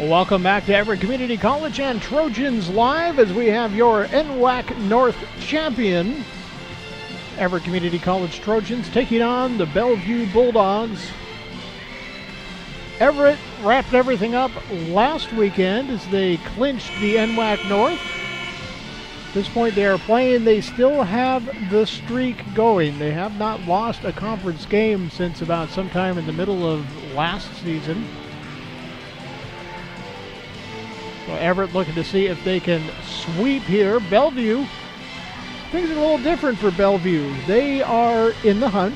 Welcome back to Everett Community College and Trojans Live as we have your NWAC North champion, Everett Community College Trojans, taking on the Bellevue Bulldogs. Everett wrapped everything up last weekend as they clinched the NWAC North. At this point they are playing, they still have the streak going. They have not lost a conference game since about sometime in the middle of last season. So Everett looking to see if they can sweep here. Bellevue, things are a little different for Bellevue. They are in the hunt,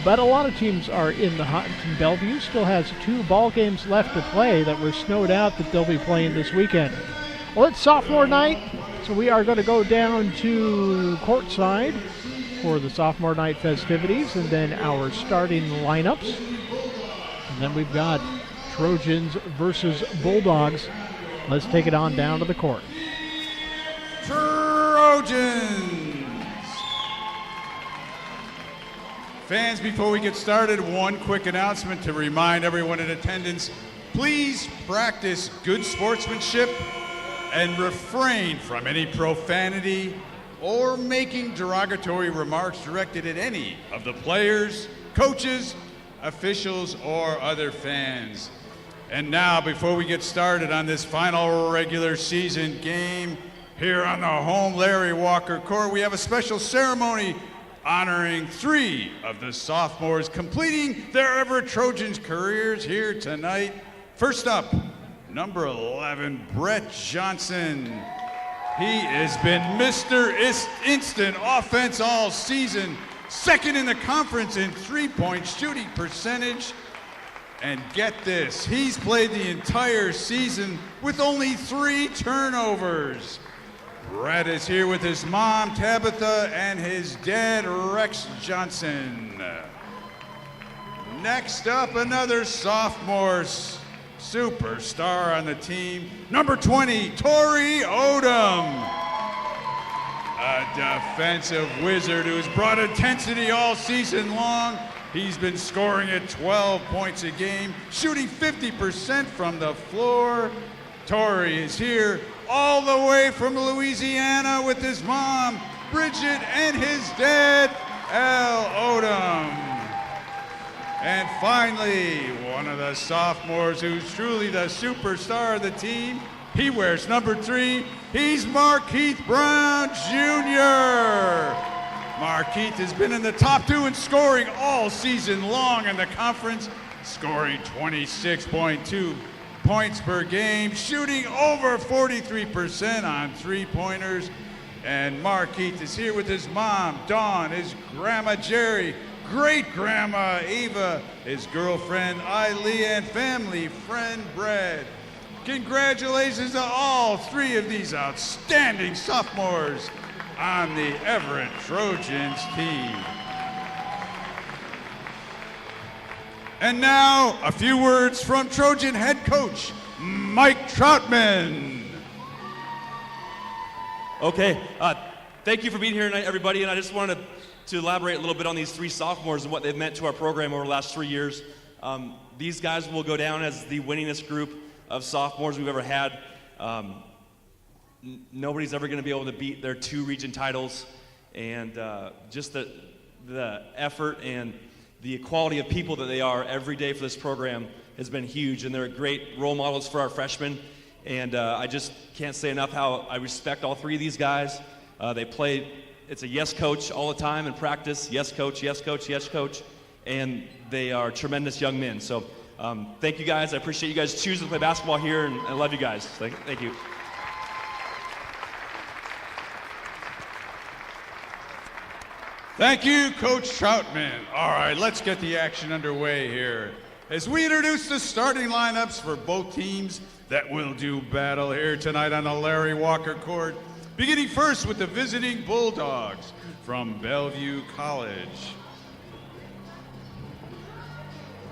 but a lot of teams are in the hunt. And Bellevue still has 2 ball games left to play that were snowed out that they'll be playing this weekend. Well, it's sophomore night, so we are going to go down to courtside for the sophomore night festivities and then our starting lineups. And then we've got Trojans versus Bulldogs. Let's take it on down to the court. Trojans! Fans, before we get started, one quick announcement to remind everyone in attendance. Please practice good sportsmanship and refrain from any profanity or making derogatory remarks directed at any of the players, coaches, officials, or other fans. And now, before we get started on this final regular season game here on the home Larry Walker Court, we have a special ceremony honoring 3 of the sophomores completing their Everett Trojans careers here tonight. First up, number 11, Brett Johnson. He has been Mr. Instant Offense all season, second in the conference in three-point shooting percentage. And get this, he's played the entire season with only 3 turnovers. Brett is here with his mom, Tabitha, and his dad, Rex Johnson. Next up, another sophomore superstar on the team, number 20, Tori Odom. A defensive wizard who's brought intensity all season long. He's been scoring at 12 points a game, shooting 50% from the floor. Tori is here all the way from Louisiana with his mom, Bridget, and his dad, Al Odom. And finally, one of the sophomores who's truly the superstar of the team. He wears number 3. He's Markeith Brown Jr. Markeith has been in the top 2 in scoring all season long in the conference, scoring 26.2 points per game, shooting over 43% on 3-pointers. And Markeith is here with his mom, Dawn, his grandma, Jerry, great-grandma, Eva, his girlfriend, Eileen, and family friend, Brad. Congratulations to all 3 of these outstanding sophomores on the Everett Trojans team. And now, a few words from Trojan head coach, Mike Troutman. Okay, thank you for being here tonight, everybody, and I just wanted to elaborate a little bit on these 3 sophomores and what they've meant to our program over the last 3 years. These guys will go down as the winningest group of sophomores we've ever had. Nobody's ever going to be able to beat their 2 region titles, and just the effort and the quality of people that they are every day for this program has been huge, and they're great role models for our freshmen. And I just can't say enough how I respect all 3 of these guys. They play, it's a yes coach all the time in practice, yes coach, yes coach, yes coach, and they are tremendous young men. So thank you guys. I appreciate you guys choosing to play basketball here, and I love you guys. Thank you. Thank you, Coach Troutman. All right, let's get the action underway here as we introduce the starting lineups for both teams that will do battle here tonight on the Larry Walker Court. Beginning first with the visiting Bulldogs from Bellevue College.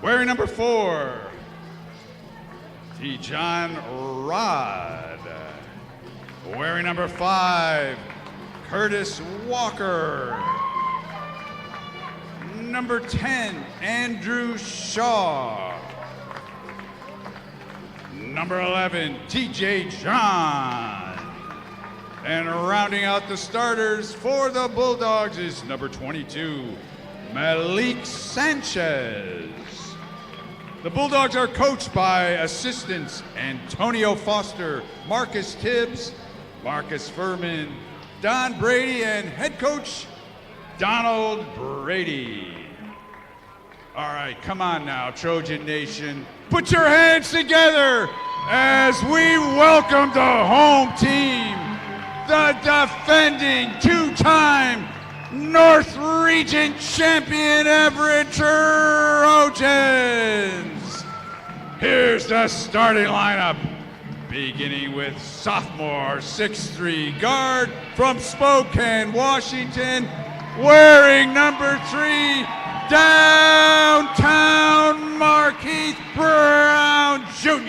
Wearing number 4, T-John Rod. Wearing number 5, Curtis Walker. Number 10, Andrew Shaw. number 11, TJ John. And rounding out the starters for the Bulldogs is number 22, Malik Sanchez. The Bulldogs are coached by assistants Antonio Foster, Marcus Tibbs, Marcus Furman, Don Brady, and head coach Donald Brady. All right, come on now, Trojan Nation. Put your hands together as we welcome the home team, the defending two-time North Region champion Everett Trojans. Here's the starting lineup, beginning with sophomore 6'3" guard from Spokane, Washington, wearing number 3, downtown Markeith Brown Jr.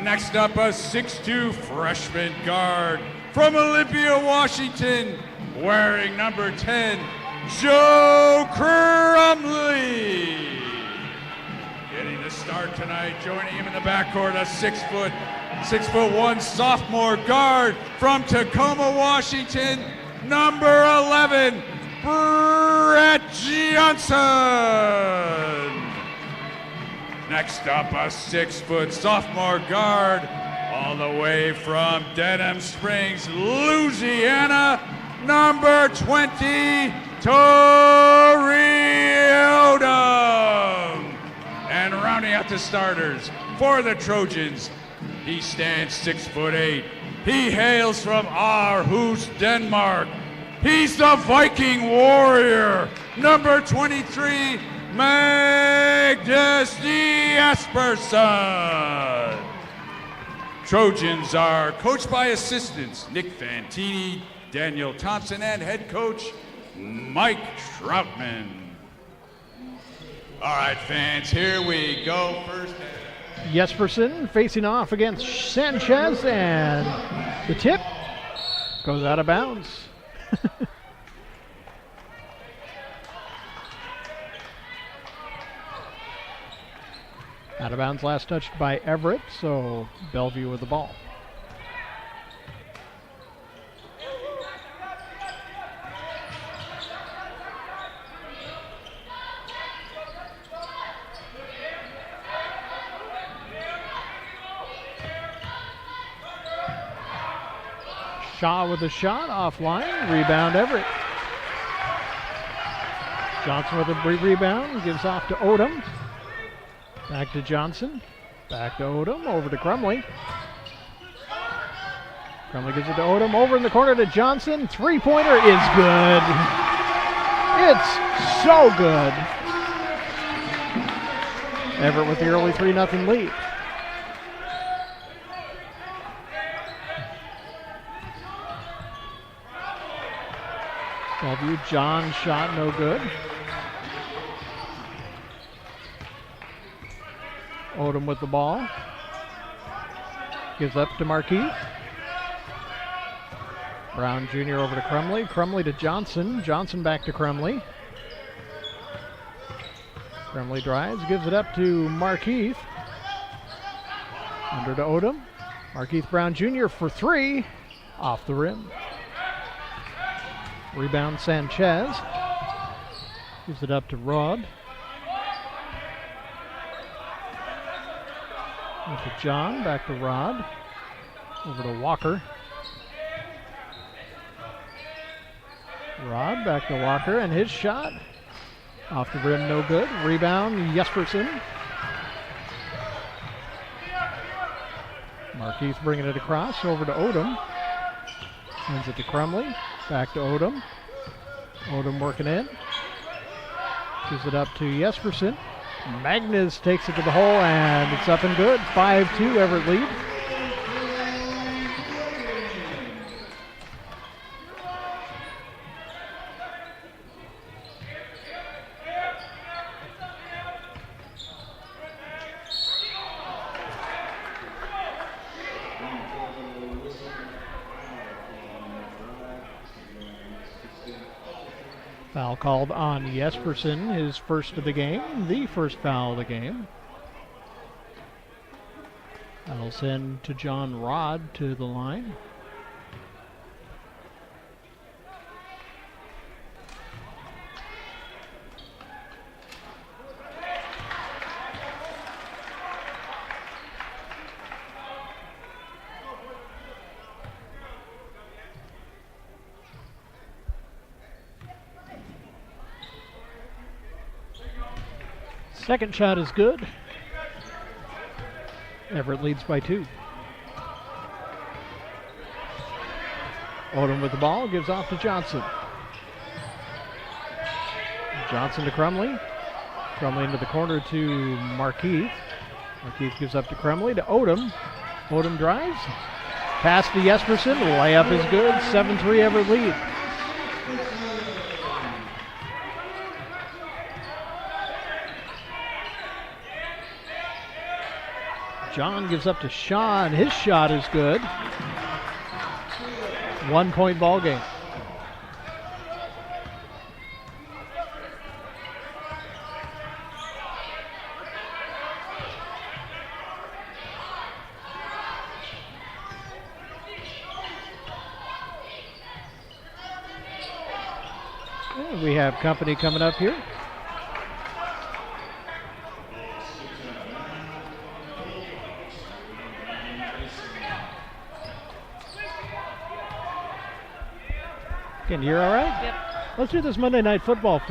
Next up, a 6'2" freshman guard from Olympia, Washington, wearing number 10, Joe Crumley. Getting the start tonight, joining him in the backcourt, a 6'1" sophomore guard from Tacoma, Washington, number 11, Brett Johnson. Next up, a 6' sophomore guard all the way from Denham Springs, Louisiana, number 20, Tori Odom. And rounding out the starters for the Trojans, he stands 6'8". He hails from Aarhus, Denmark. He's the Viking Warrior, number 23, Magnus Jesperson. Trojans are coached by assistants Nick Fantini, Daniel Thompson, and head coach Mike Troutman. All right, fans, here we go. First, Jesperson facing off against Sanchez, and the tip goes out of bounds. Out of bounds, last touched by Everett, so Bellevue with the ball. Shaw with a shot, offline, rebound Everett. Johnson with a rebound, gives off to Odom. Back to Johnson, back to Odom, over to Crumley. Crumley gives it to Odom, over in the corner to Johnson. Three-pointer is good. It's so good. Everett with the early 3-0 lead. Bellevue, John shot no good. Odom with the ball. Gives up to Markeith. Brown Jr. over to Crumley. Crumley to Johnson. Johnson back to Crumley. Crumley drives, gives it up to Markeith. Under to Odom. Markeith Brown Jr. for 3. Off the rim. Rebound Sanchez. Gives it up to Rod. Over to John, back to Rod. Over to Walker. Rod back to Walker, and his shot off the rim, no good. Rebound, Jesperson. Markeith bringing it across, over to Odom. Sends it to Crumley, back to Odom. Odom working in. Gives it up to Jesperson. Magnus takes it to the hole, and it's up and good. 5-2, Everett lead. Foul called on Jespersen, his first of the game, the first foul of the game. That'll send to John Rod to the line. Second shot is good. Everett leads by 2. Odom with the ball, gives off to Johnson. Johnson to Crumley. Crumley into the corner to Markeith. Markeith gives up to Crumley to Odom. Odom drives. Pass to Jespersen. Layup is good. 7-3 Everett lead. John gives up to Shaw, and his shot is good. 1 point ball game. And we have company coming up here. Can you hear all right? Yep. Let's do this Monday Night Football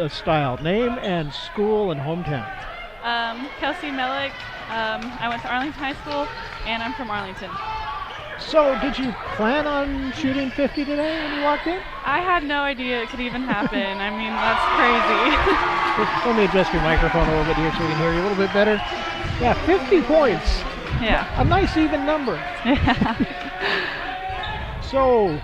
style. Name and school and hometown. Kelsey Mellick. I went to Arlington High School, and I'm from Arlington. So, did you plan on shooting 50 today when you walked in? I had no idea it could even happen. I mean, that's crazy. Let me adjust your microphone a little bit here so we can hear you a little bit better. Yeah, 50 points. Yeah. A nice even number. So,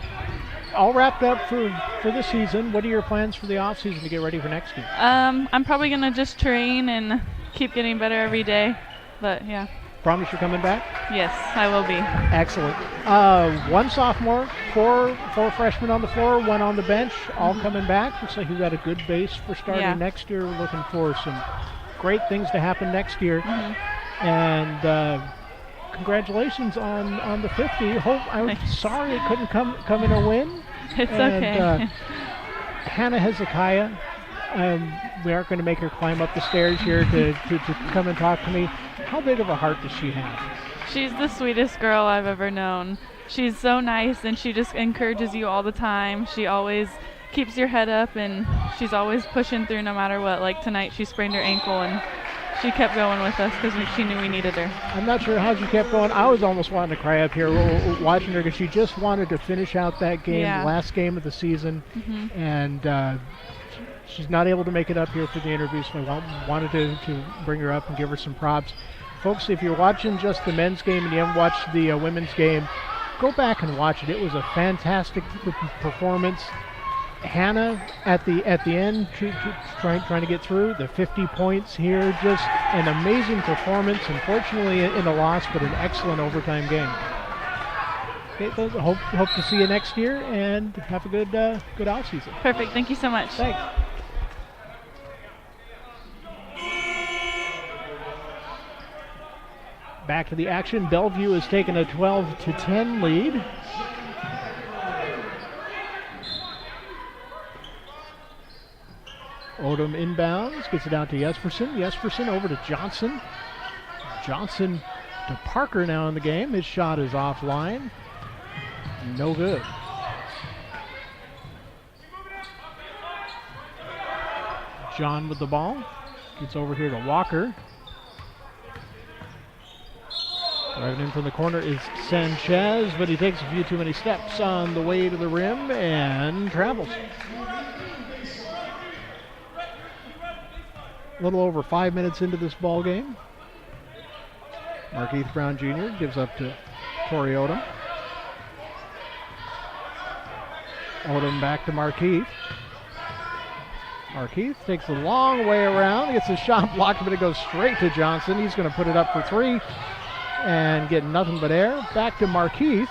all wrapped up for this season. What are your plans for the offseason to get ready for next year? I'm probably going to just train and keep getting better every day. But, yeah. Promise you're coming back? Yes, I will be. Excellent. 1 sophomore, four freshmen on the floor, 1 on the bench, all coming back. Looks like you've got a good base for starting next year. We're looking for some great things to happen next year. Mm-hmm. And congratulations on the 50. I'm sorry it couldn't come in a win. It's okay. Hannah Hezekiah, we aren't going to make her climb up the stairs here to come and talk to me. How big of a heart does she have? She's the sweetest girl I've ever known. She's so nice, and she just encourages you all the time. She always keeps your head up, and she's always pushing through no matter what. Like tonight, she sprained her ankle, and she kept going with us because she knew we needed her. I'm not sure how she kept going. I was almost wanting to cry up here watching her because she just wanted to finish out that game, last game of the season, and she's not able to make it up here for the interview, so I wanted to bring her up and give her some props. Folks, if you're watching just the men's game and you haven't watched the women's game, go back and watch it. It was a fantastic performance. Hannah at the end trying to get through the 50 points here, just an amazing performance. Unfortunately in a loss, but an excellent overtime game. Okay, hope to see you next year and have a good off season. Perfect. Thank you so much. Thanks. Back to the action. Bellevue has taken a 12-10 lead. Odom inbounds, gets it out to Jespersen. Jespersen over to Johnson. Johnson to Parker now in the game. His shot is offline. No good. John with the ball. Gets over here to Walker. Driving in from the corner is Sanchez, but he takes a few too many steps on the way to the rim and travels. A little over 5 minutes into this ball game. Markeith Brown Jr. gives up to Tori Odom. Odom back to Markeith. Markeith takes a long way around, gets a shot blocked, but it goes straight to Johnson. He's going to put it up for 3 and get nothing but air. Back to Markeith.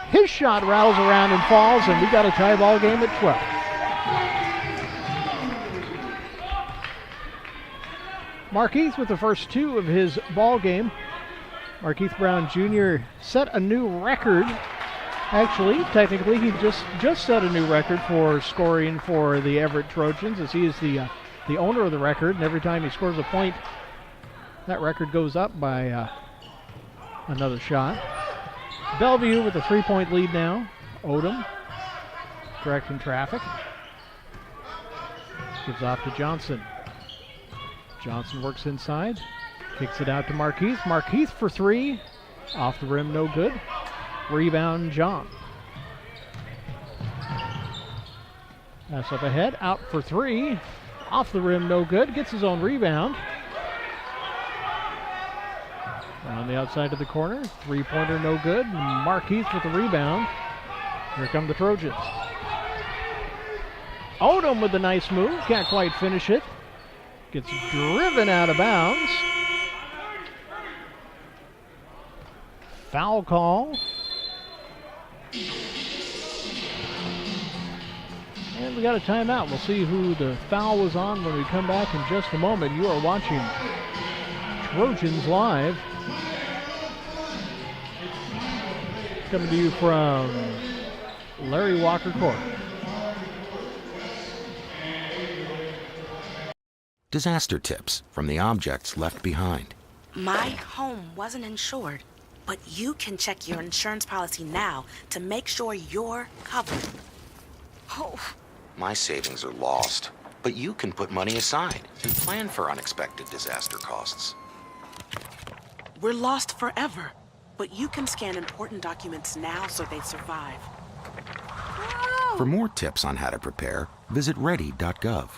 His shot rattles around and falls, and we got a tie ball game at 12. Markeith with the first 2 of his ball game. Markeith Brown Jr. set a new record. Actually, technically, he just set a new record for scoring for the Everett Trojans, as he is the owner of the record, and every time he scores a point, that record goes up by another shot. Bellevue with a 3-point lead now. Odom correcting traffic. Gives off to Johnson. Johnson works inside. Kicks it out to Markeith. Markeith for 3. Off the rim, no good. Rebound, John. Pass up ahead. Out for 3. Off the rim, no good. Gets his own rebound. On the outside of the corner. 3-pointer, no good. Markeith with the rebound. Here come the Trojans. Odom with a nice move. Can't quite finish it. Gets driven out of bounds. Foul call. And we got a timeout. We'll see who the foul was on when we come back in just a moment. You are watching Trojans Live. Coming to you from Larry Walker Court. Disaster tips from the objects left behind. My home wasn't insured, but you can check your insurance policy now to make sure you're covered. Oh. My savings are lost, but you can put money aside and plan for unexpected disaster costs. We're lost forever, but you can scan important documents now so they survive. For more tips on how to prepare, visit ready.gov.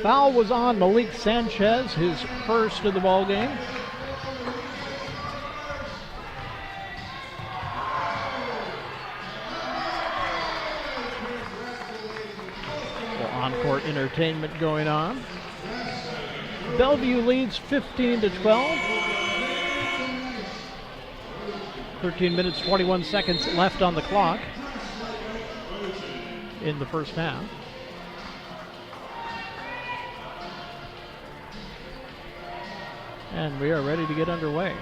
Foul was on Malik Sanchez, his first of the ball game. On-court entertainment going on. Bellevue leads 15-12. 13 minutes, 21 seconds left on the clock in the first half. And we are ready to get underway.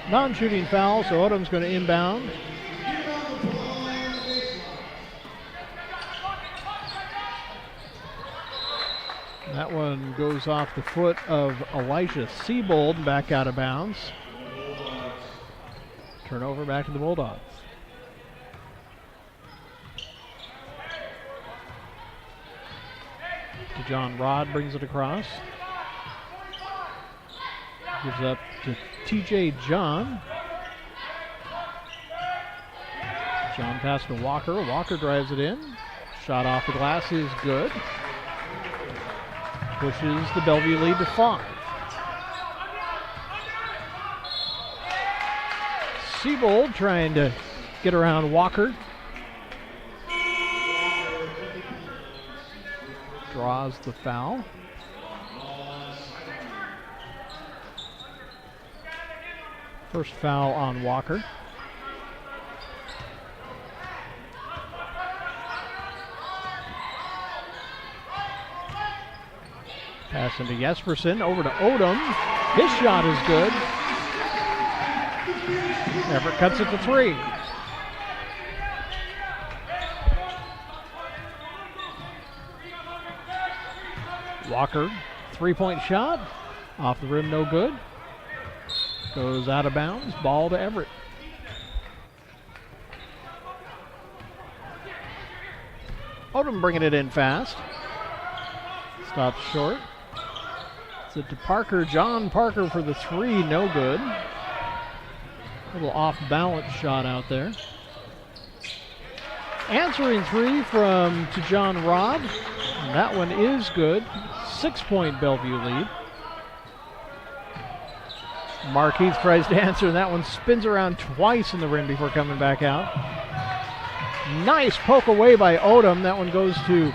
Non-shooting foul, so Odom's going to inbound. That one goes off the foot of Elijah Siebold, back out of bounds. Turnover back to the Bulldogs. John Rod brings it across. Gives up to TJ John. John pass to Walker. Walker drives it in. Shot off the glass is good. Pushes the Bellevue lead to 5. Siebold trying to get around Walker. Draws the foul. First foul on Walker. Pass into Jesperson, over to Odom. His shot is good. Everett cuts it to 3. Walker, 3-point shot. Off the rim, no good. Goes out of bounds. Ball to Everett. Odom bringing it in fast. Stops short. It's it to Parker. John Parker for the 3, no good. Little off-balance shot out there. Answering 3 from to John Rod. And that one is good. 6-point Bellevue lead. Markeith tries to answer, and that one spins around twice in the rim before coming back out. Nice poke away by Odom. That one goes to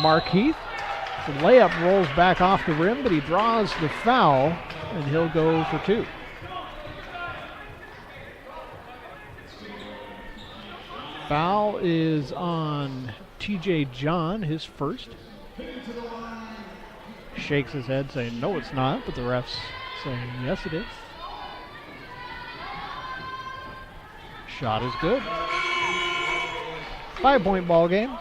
Markeith. The layup rolls back off the rim, but he draws the foul. and he'll go for 2. Foul is on TJ John, his first. Shakes his head saying, no, it's not, but the ref's saying, yes, it is. Shot is good. 5-point ball game.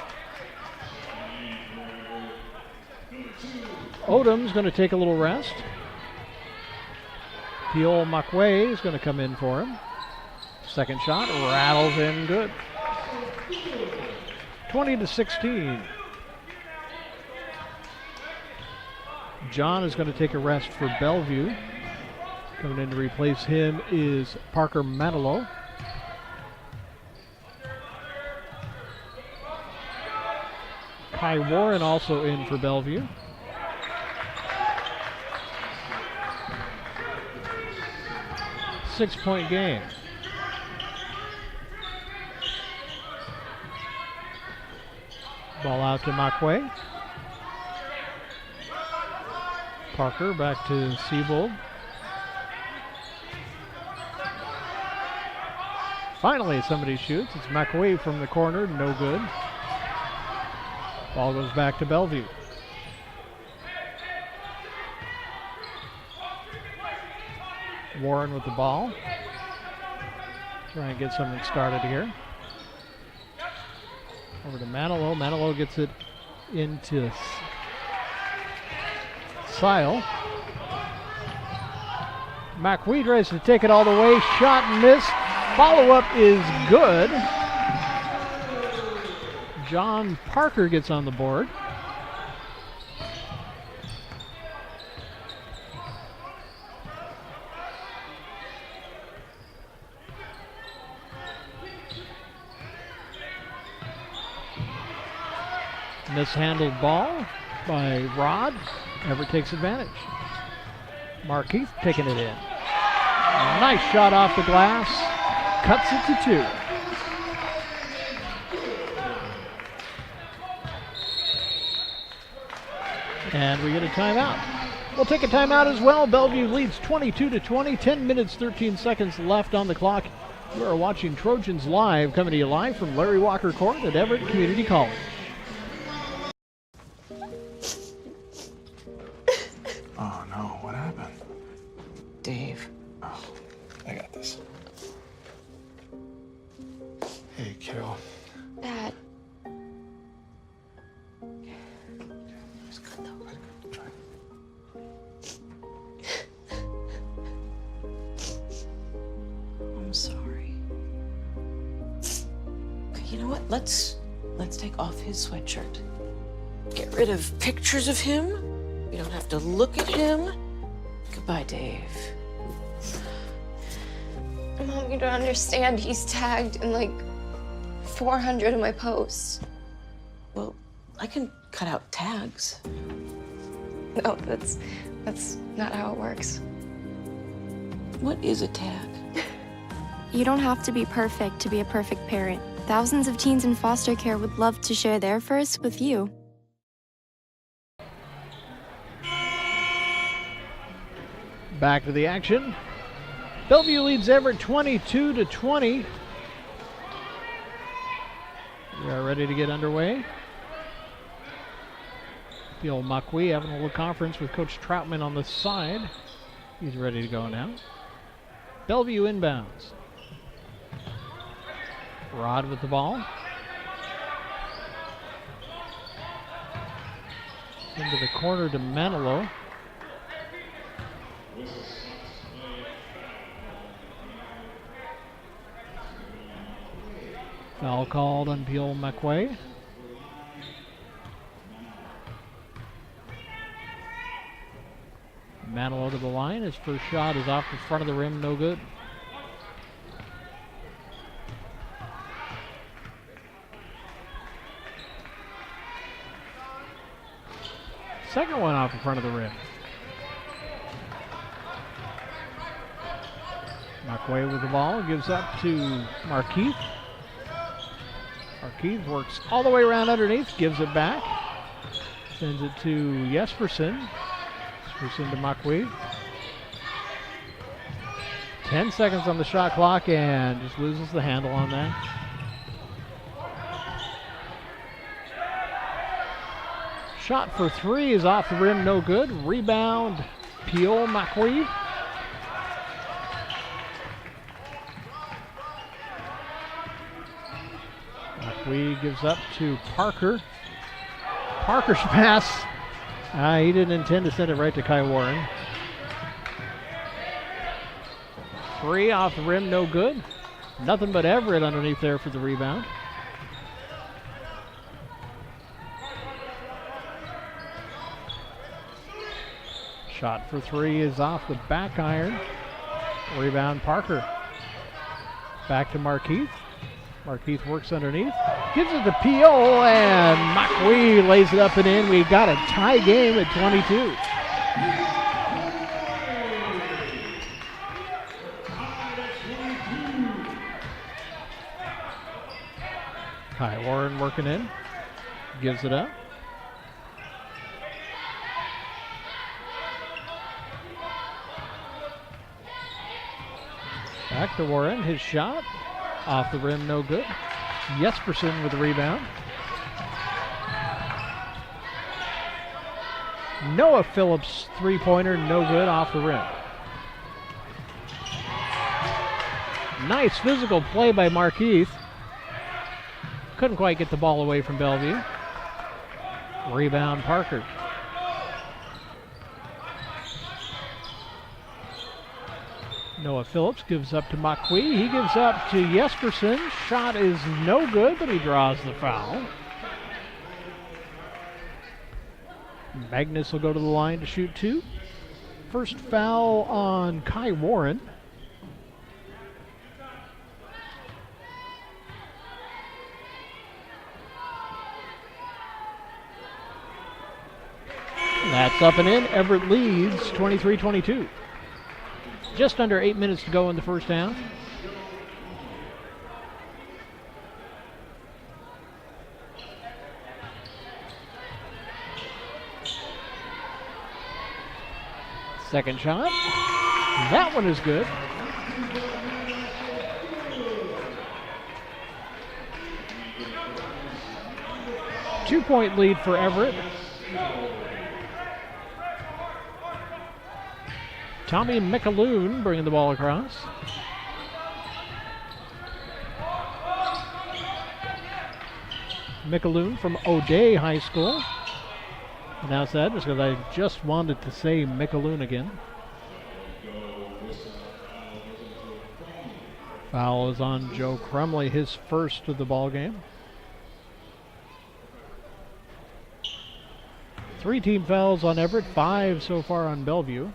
Odom's going to take a little rest. Pio Makwe is going to come in for him. Second shot rattles in good. 20-16. John is going to take a rest for Bellevue. Coming in to replace him is Parker Manilow. Kai Warren also in for Bellevue. Six-point game. Ball out to Makwe. Parker back to Siebold. Finally, somebody shoots. It's Makwe from the corner, no good. Ball goes back to Bellevue. Warren with the ball. Try and get something started here. Over to Manilow. Manilow gets it into Sile. Makwe tries to take it all the way. Shot and miss. Follow-up is good. John Parker gets on the board. Mishandled ball by Rod. Everett takes advantage. Markeith taking it in. Nice shot off the glass. Cuts it to 2. And we get a timeout. We'll take a timeout as well. Bellevue leads 22-20. 10 minutes, 13 seconds left on the clock. You are watching Trojans Live, coming to you live from Larry Walker Court at Everett Community College. Oh no, what happened? Dave. Oh, I got this. Hey, Carol. Dad. It's good though. Try. I'm sorry. Okay, you know what? Let's take off his sweatshirt. Get rid of pictures of him. We don't have to look at him. Goodbye, Dave. Mom, you don't understand. He's tagged in like 400 of my posts. Well, I can cut out tags. No, that's not how it works. What is a tag? You don't have to be perfect to be a perfect parent. Thousands of teens in foster care would love to share their first with you. Back to the action. Bellevue leads Everett 22-20. We are ready to get underway. The old Makwe having a little conference with Coach Troutman on the side. He's ready to go now. Bellevue inbounds. Rod with the ball. Into the corner to Manilow. Foul called on Pio Makwe. Manilow to the line. His first shot is off the front of the rim, no good. Second one off the front of the rim. Makwe with the ball, gives up to Markeith. Markeith works all the way around underneath, gives it back. Sends it to Jesperson. Jesperson to Makwe. 10 seconds on the shot clock and just loses the handle on that. Shot for three is off the rim, no good. Rebound, Pio McQueen. McQueen gives up to Parker. Parker's pass. He didn't intend to send it right to Kai Warren. Three off the rim, no good. Nothing but Everett underneath there for the rebound. Shot for three is off the back iron. Rebound Parker. Back to Markeith. Markeith works underneath. Gives it to P.O. and McQueen lays it up and in. We got a tie game at 22. Kai Warren working in. Gives it up. Back to Warren. His shot. Off the rim, no good. Jespersen with the rebound. Noah Phillips three-pointer, no good, off the rim. Nice physical play by Markeith. Couldn't quite get the ball away from Bellevue. Rebound Parker. Noah Phillips gives up to McQueen. He gives up to Jespersen. Shot is no good, but he draws the foul. Magnus will go to the line to shoot two. First foul on Kai Warren. That's up and in. Everett leads 23-22. Just under 8 minutes to go in the first half. Second shot. That one is good. Two-point lead for Everett. Tommy McAloon bringing the ball across. McAloon from O'Day High School. Announce that just because I just wanted to say McAloon again. Foul is on Joe Crumley, his first of the ball game. 3 team fouls on Everett, 5 so far on Bellevue.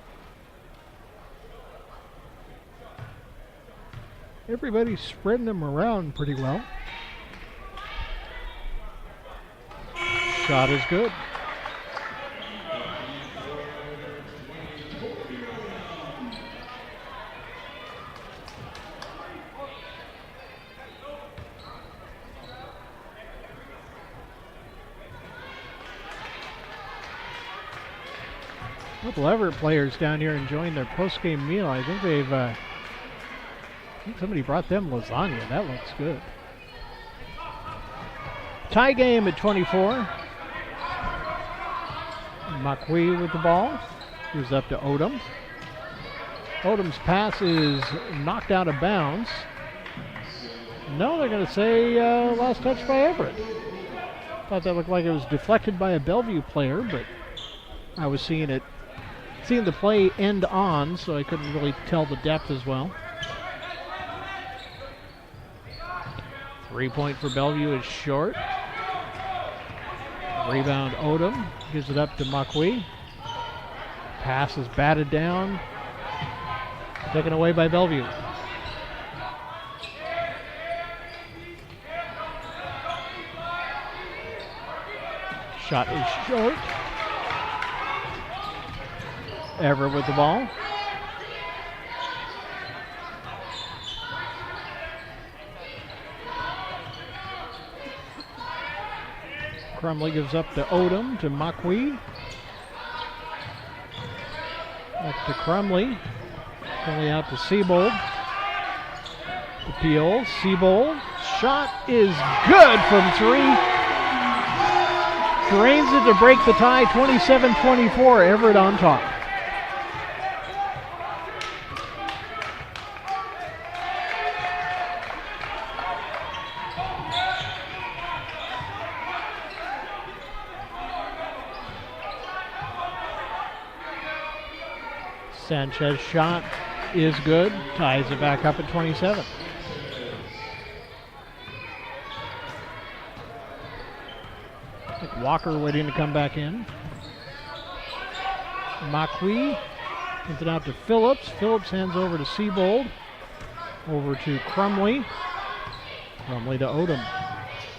Everybody's spreading them around pretty well. Shot is good. A couple Everett players down here enjoying their post-game meal. I think they've I think somebody brought them lasagna. That looks good. Tie game at 24. McQueen with the ball. Gives up to Odom. Odom's pass is knocked out of bounds. No, they're going to say last touch by Everett. Thought that looked like it was deflected by a Bellevue player, but I was seeing the play end on, so I couldn't really tell the depth as well. 3-point for Bellevue is short. Rebound Odom. Gives it up to McQueen. Pass is batted down. Taken away by Bellevue. Shot is short. Everett with the ball. Crumley gives up to Odom, to McQueen. Back to Crumley. Coming out to Siebold. Appeal, Siebold. Shot is good from 3. Drains it to break the tie, 27-24. Everett on top. Sanchez shot is good. Ties it back up at 27. Walker waiting to come back in. Macui sends it out to Phillips. Phillips hands over to Siebold. Over to Crumley. Crumley to Odom.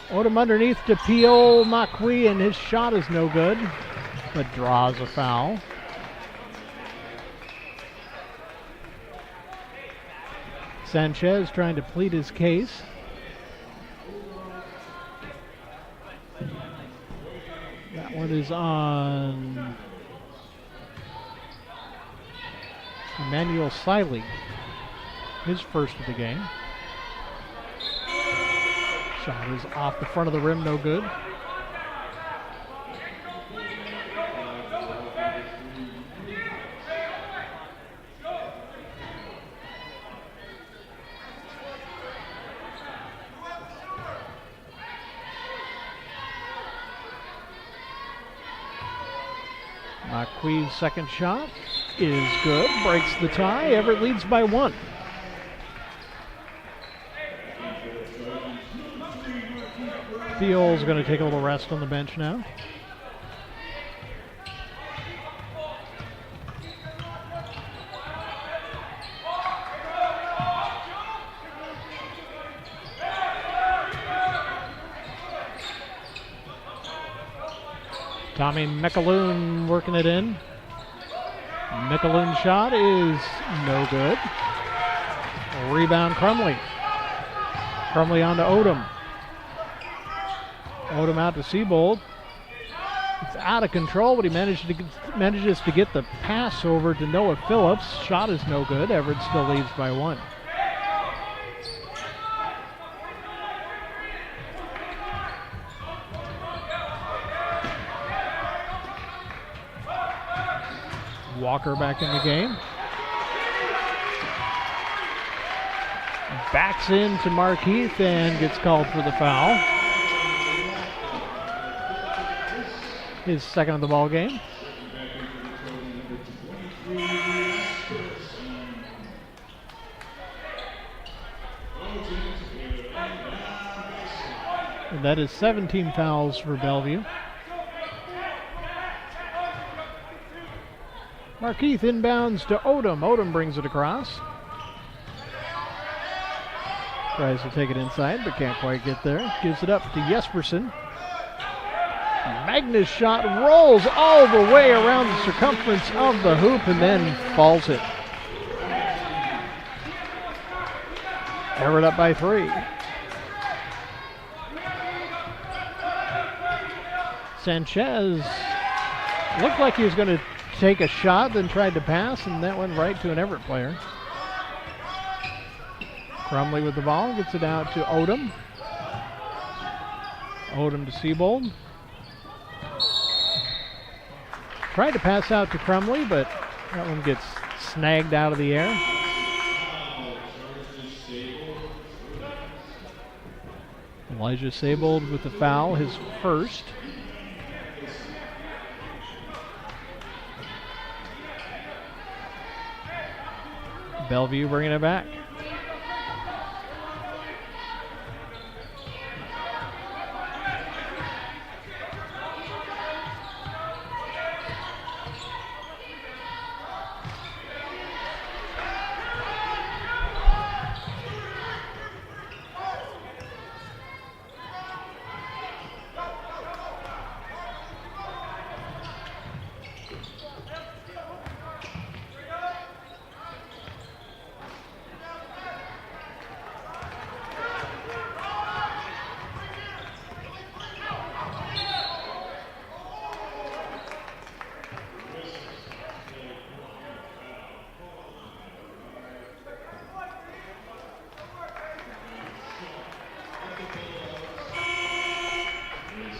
Odom underneath to P.O. Macui, and his shot is no good, but draws a foul. Sanchez trying to plead his case. That one is on Emmanuel Siley, his first of the game. Shot is off the front of the rim, no good. Maqui's second shot is good, breaks the tie. Everett leads by 1. Theo's going to take a little rest on the bench now. Tommy McAloon working it in. McAloon's shot is no good. Rebound Crumley. Crumley on to Odom. Odom out to Siebold. It's out of control, but he manages to get the pass over to Noah Phillips. Shot is no good. Everett still leads by 1. Walker back in the game. Backs into Markeith and gets called for the foul. His second of the ball game. And that is 17 fouls for Bellevue. Markeith inbounds to Odom. Odom brings it across. Tries to take it inside, but can't quite get there. Gives it up to Jespersen. Magnus shot rolls all the way around the circumference of the hoop and then falls it. Everett up by 3. Sanchez looked like he was going to take a shot, then tried to pass, and that went right to an Everett player. Crumley with the ball, gets it out to Odom. Odom to Siebold. Tried to pass out to Crumley, but that one gets snagged out of the air. Elijah Siebold with the foul, his first. Bellevue bringing it back.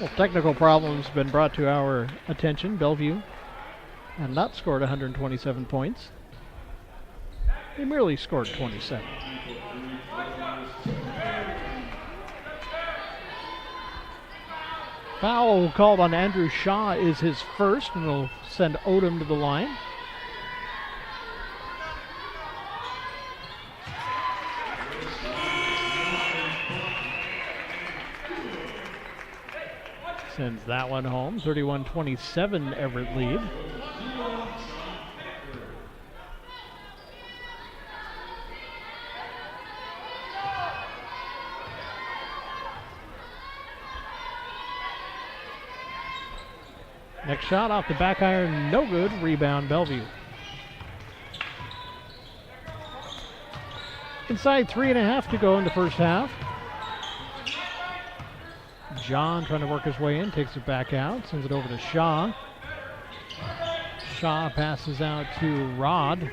Well, technical problems been brought to our attention. Bellevue had not scored 127 points. They merely scored 27. Foul called on Andrew Shaw is his first, and will send Odom to the line. Sends that one home. 31-27 Everett lead. Next shot off the back iron, no good. Rebound, Bellevue. Inside 3.5 to go in the first half. John trying to work his way in, takes it back out, sends it over to Shaw. Shaw passes out to Rod.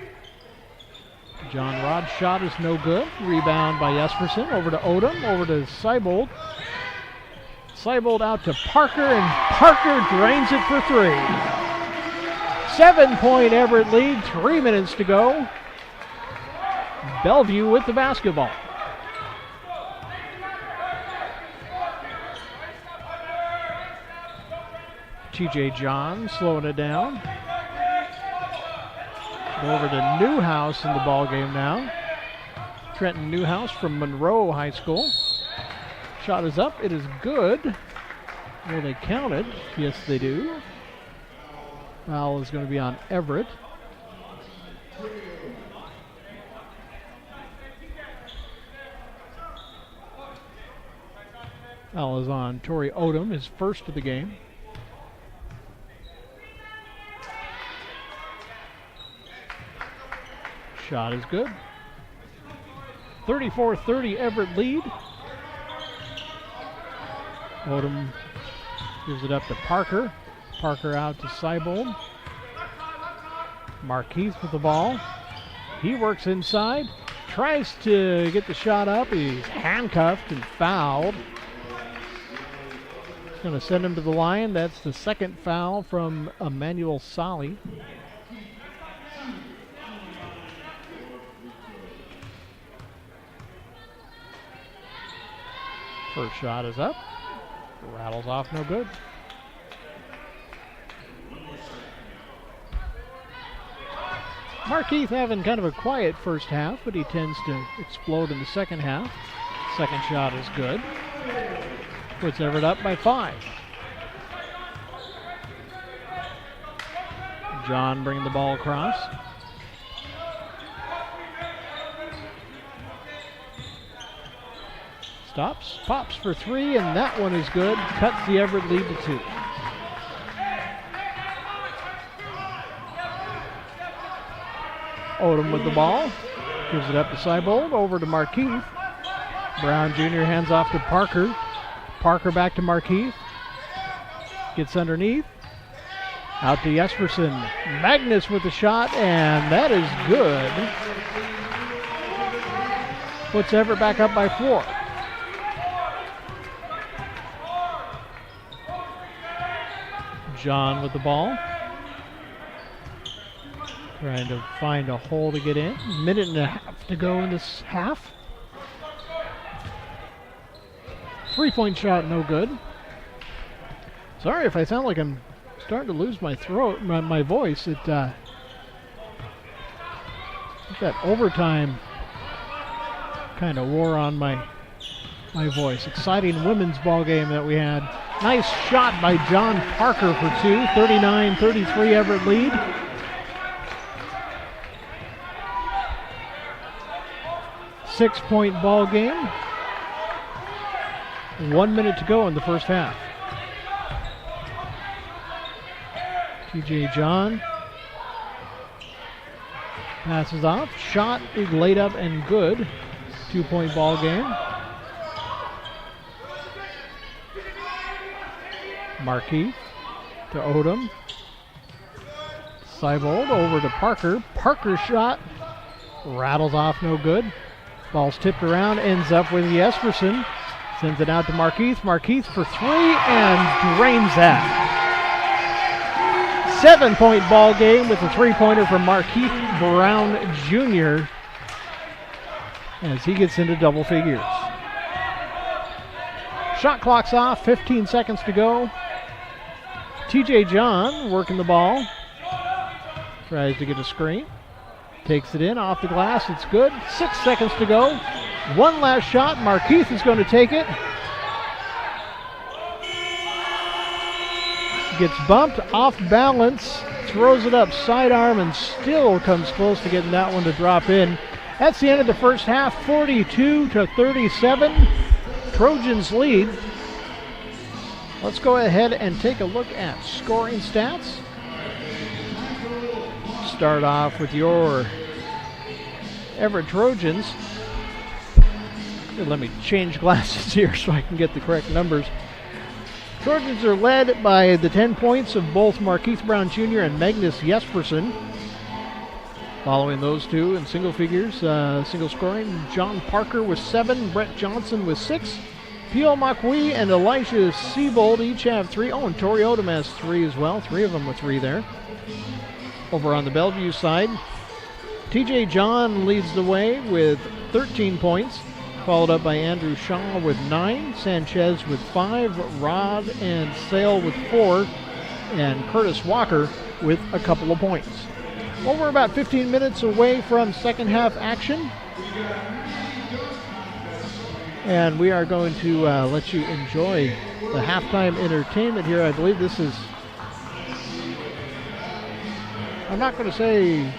John Rod's shot is no good. Rebound by Jesperson, over to Odom, over to Seibold. Seibold out to Parker, and Parker drains it for 3. 7-point Everett lead, 3 minutes to go. Bellevue with the basketball. TJ John slowing it down. Over to Newhouse in the ball game now. Trenton Newhouse from Monroe High School. Shot is up. It is good. Will they count it? Yes, they do. Foul is going to be on Everett. Foul is on Torrey Odom, his first of the game. Shot is good. 34-30 Everett lead. Odom gives it up to Parker. Parker out to Seibold. Markeith with the ball. He works inside. Tries to get the shot up. He's handcuffed and fouled. It's going to send him to the line. That's the second foul from Emmanuel Solly. First shot is up. Rattles off, no good. Markeith having kind of a quiet first half, but he tends to explode in the second half. Second shot is good. Puts Everett up by 5. John bringing the ball across. Stops, pops for 3, and that one is good. Cuts the Everett lead to 2. Odom with the ball. Gives it up to Seibold, over to Markeith. Brown Jr. hands off to Parker. Parker back to Markeith. Gets underneath. Out to Jesperson. Magnus with the shot, and that is good. Puts Everett back up by 4. John with the ball. Trying to find a hole to get in. Minute and a half to go in this half. 3-point shot, no good. Sorry if I sound like I'm starting to lose my throat, my voice. That overtime kind of wore on my voice. Exciting women's ball game that we had. Nice shot by John Parker for 2. 39-33 Everett lead. Six-point ball game. 1 minute to go in the first half. TJ John passes off. Shot is laid up and good. 2-point ball game. Markeith to Odom. Seibold over to Parker. Parker shot rattles off, no good. Ball's tipped around, ends up with Jesperson. Sends it out to Markeith. Markeith for three and drains that. 7-point ball game with a three-pointer from Markeith Brown Jr. as he gets into double figures. Shot clock's off, 15 seconds to go. TJ John working the ball. Tries to get a screen. Takes it in off the glass. It's good. 6 seconds to go. One last shot. Markeith is going to take it. Gets bumped off balance. Throws it up sidearm and still comes close to getting that one to drop in. That's the end of the first half. 42-37. Trojans lead. Let's go ahead and take a look at scoring stats. Start off with your Everett Trojans. Here, let me change glasses here so I can get the correct numbers. Trojans are led by the 10 points of both Markeith Brown Jr. and Magnus Jespersen. Following those two in single figures, single scoring, John Parker with 7, Brett Johnson with 6, Pio Makwi and Elisha Siebold each have 3. Oh, and Tori Odom has 3 as well. 3 of them with 3 there. Over on the Bellevue side, TJ John leads the way with 13 points, followed up by Andrew Shaw with 9, Sanchez with 5, Rod and Sale with 4, and Curtis Walker with a couple of points. Well, we're about 15 minutes away from second half action. And we are going to let you enjoy the halftime entertainment here. I believe this is, I'm not going to say,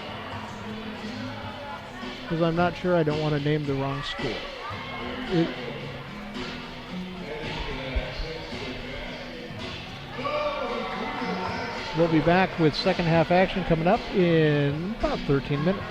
because I'm not sure, I don't want to name the wrong school. We'll be back with second half action coming up in about 13 minutes.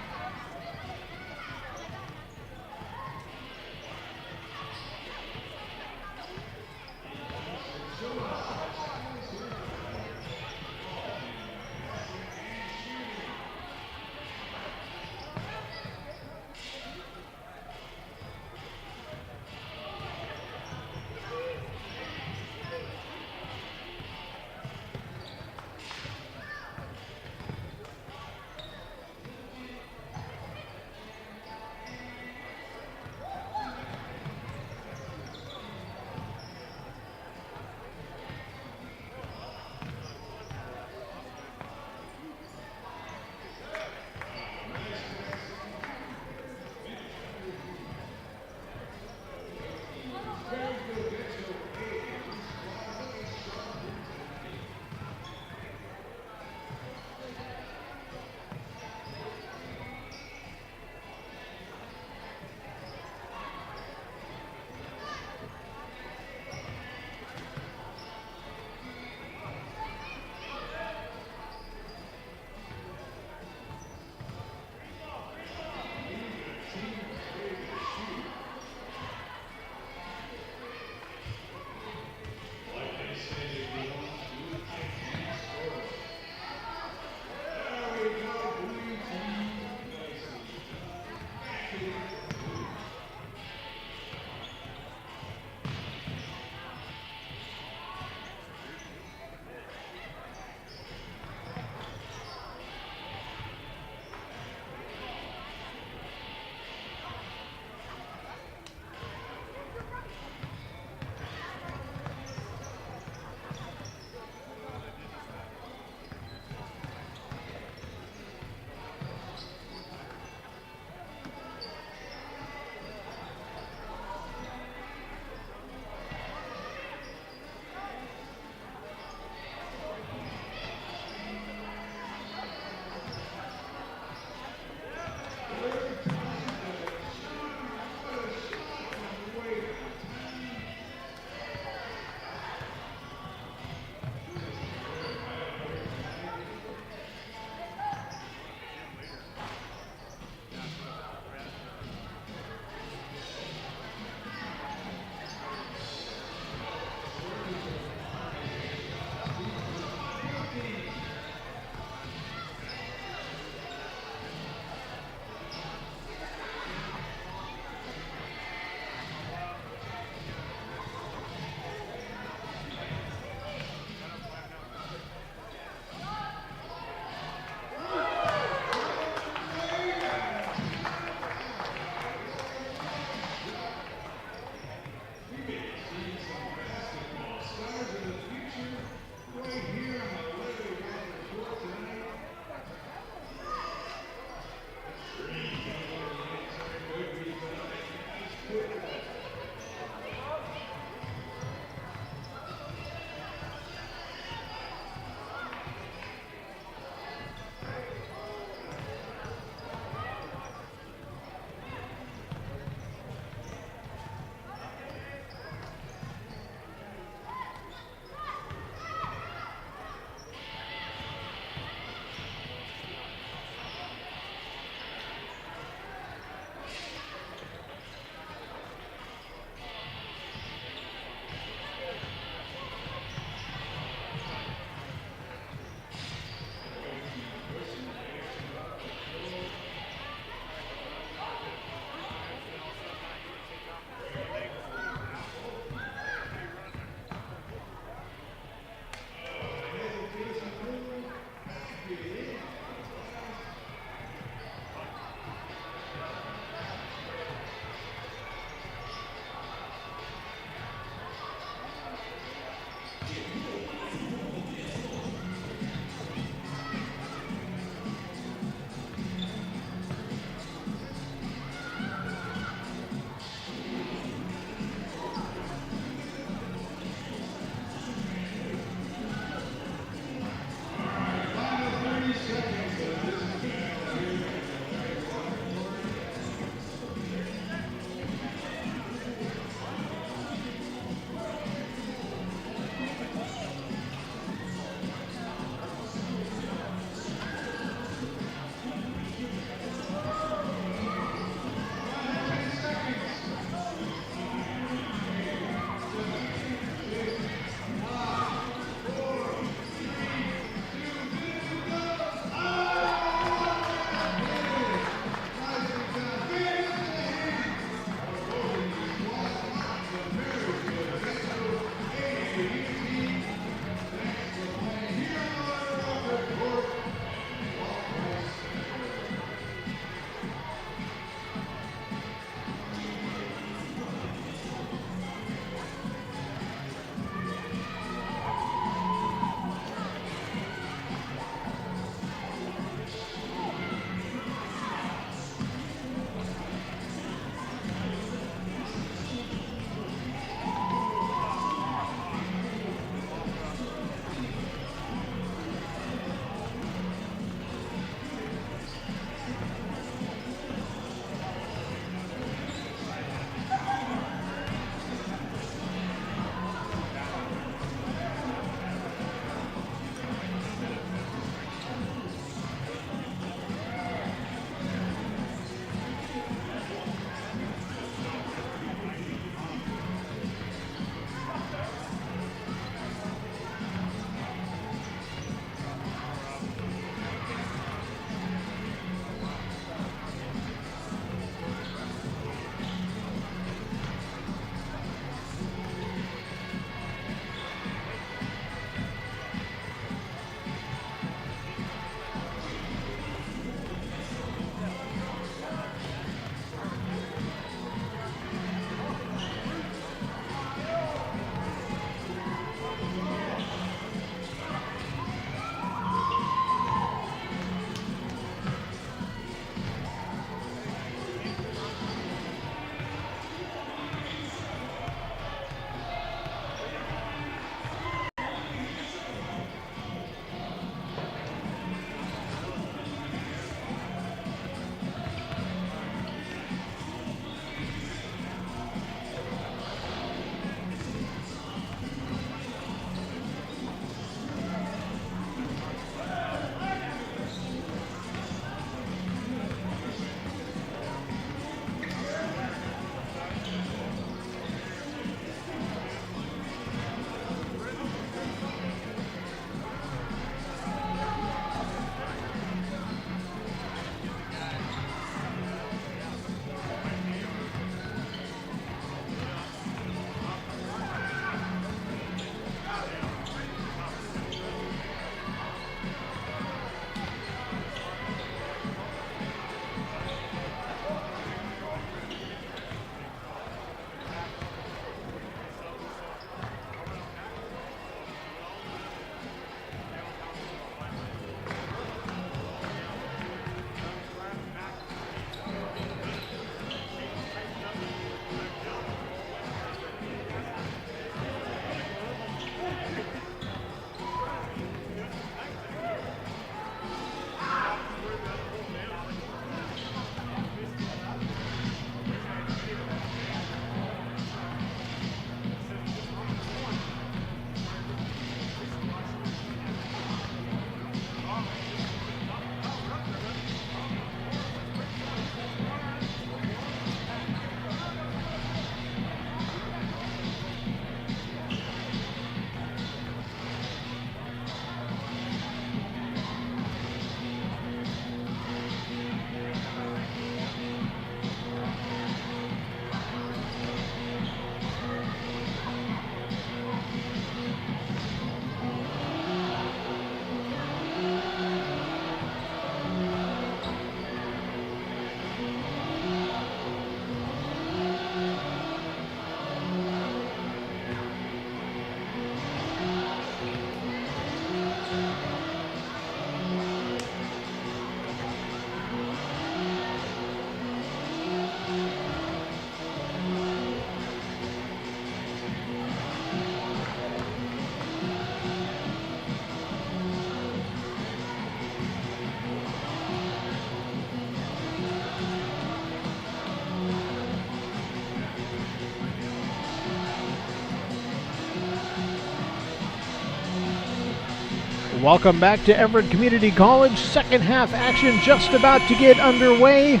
Welcome back to Everett Community College. Second half action just about to get underway.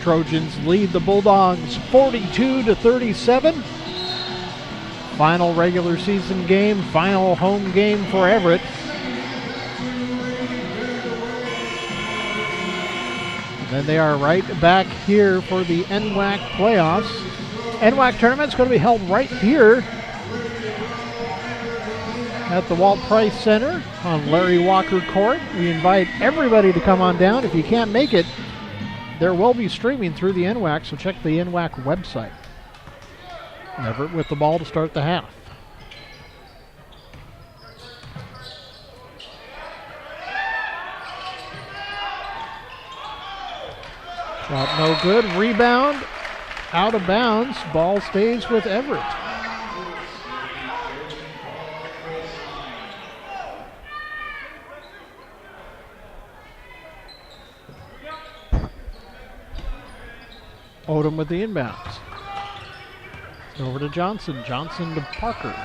Trojans lead the Bulldogs 42-37. Final regular season game, final home game for Everett. And then they are right back here for the NWAC playoffs. NWAC tournament's going to be held right here at the Walt Price Center on Larry Walker Court. We invite everybody to come on down. If you can't make it, there will be streaming through the NWAC, so check the NWAC website. Everett with the ball to start the half. Shot no good. Rebound out of bounds. Ball stays with Everett. Odom with the inbounds. Over to Johnson. Johnson to Parker.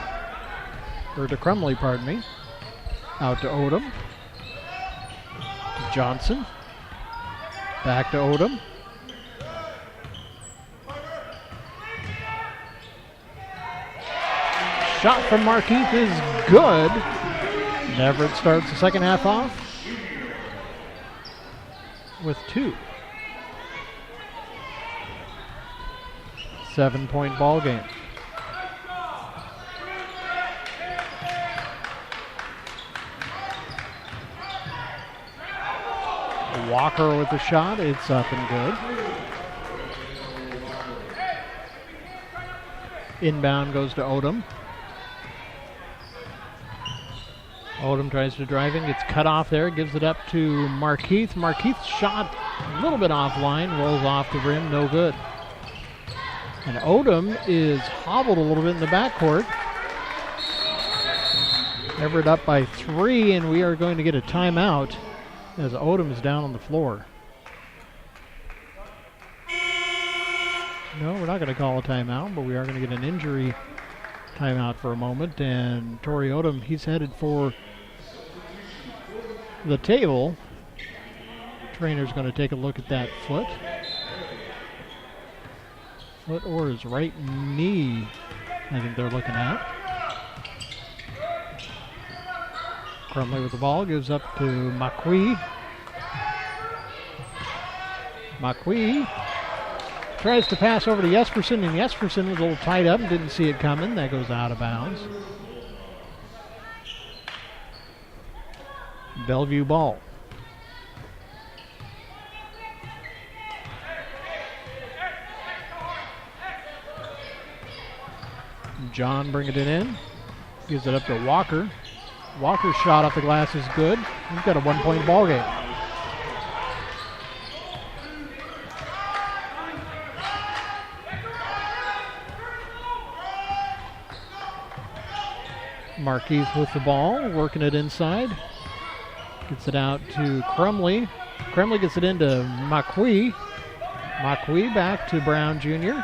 Or to Crumley, pardon me. Out to Odom. To Johnson. Back to Odom. Shot from Markeith is good. And Everett starts the second half off with 2. 7-point ball game. Walker with the shot. It's up and good. Inbound goes to Odom. Odom tries to drive in, gets cut off there, gives it up to Markeith. Markeith's shot a little bit offline, rolls off the rim, no good. And Odom is hobbled a little bit in the backcourt. Everett up by 3, and we are going to get a timeout as Odom is down on the floor. No, we're not going to call a timeout, but we are going to get an injury timeout for a moment. And Torrey Odom, he's headed for the table. Trainer's going to take a look at that foot. Foot or his right knee, I think they're looking at. Crumley with the ball, gives up to McQuee. McQuee tries to pass over to Jesperson, and Jesperson was a little tied up and didn't see it coming. That goes out of bounds. Bellevue ball. John bringing it in. Gives it up to Walker. Walker's shot off the glass is good. He's got a 1-point ball game. Marquise with the ball, working it inside. Gets it out to Crumley. Crumley gets it into McQuee. McQuee back to Brown Jr.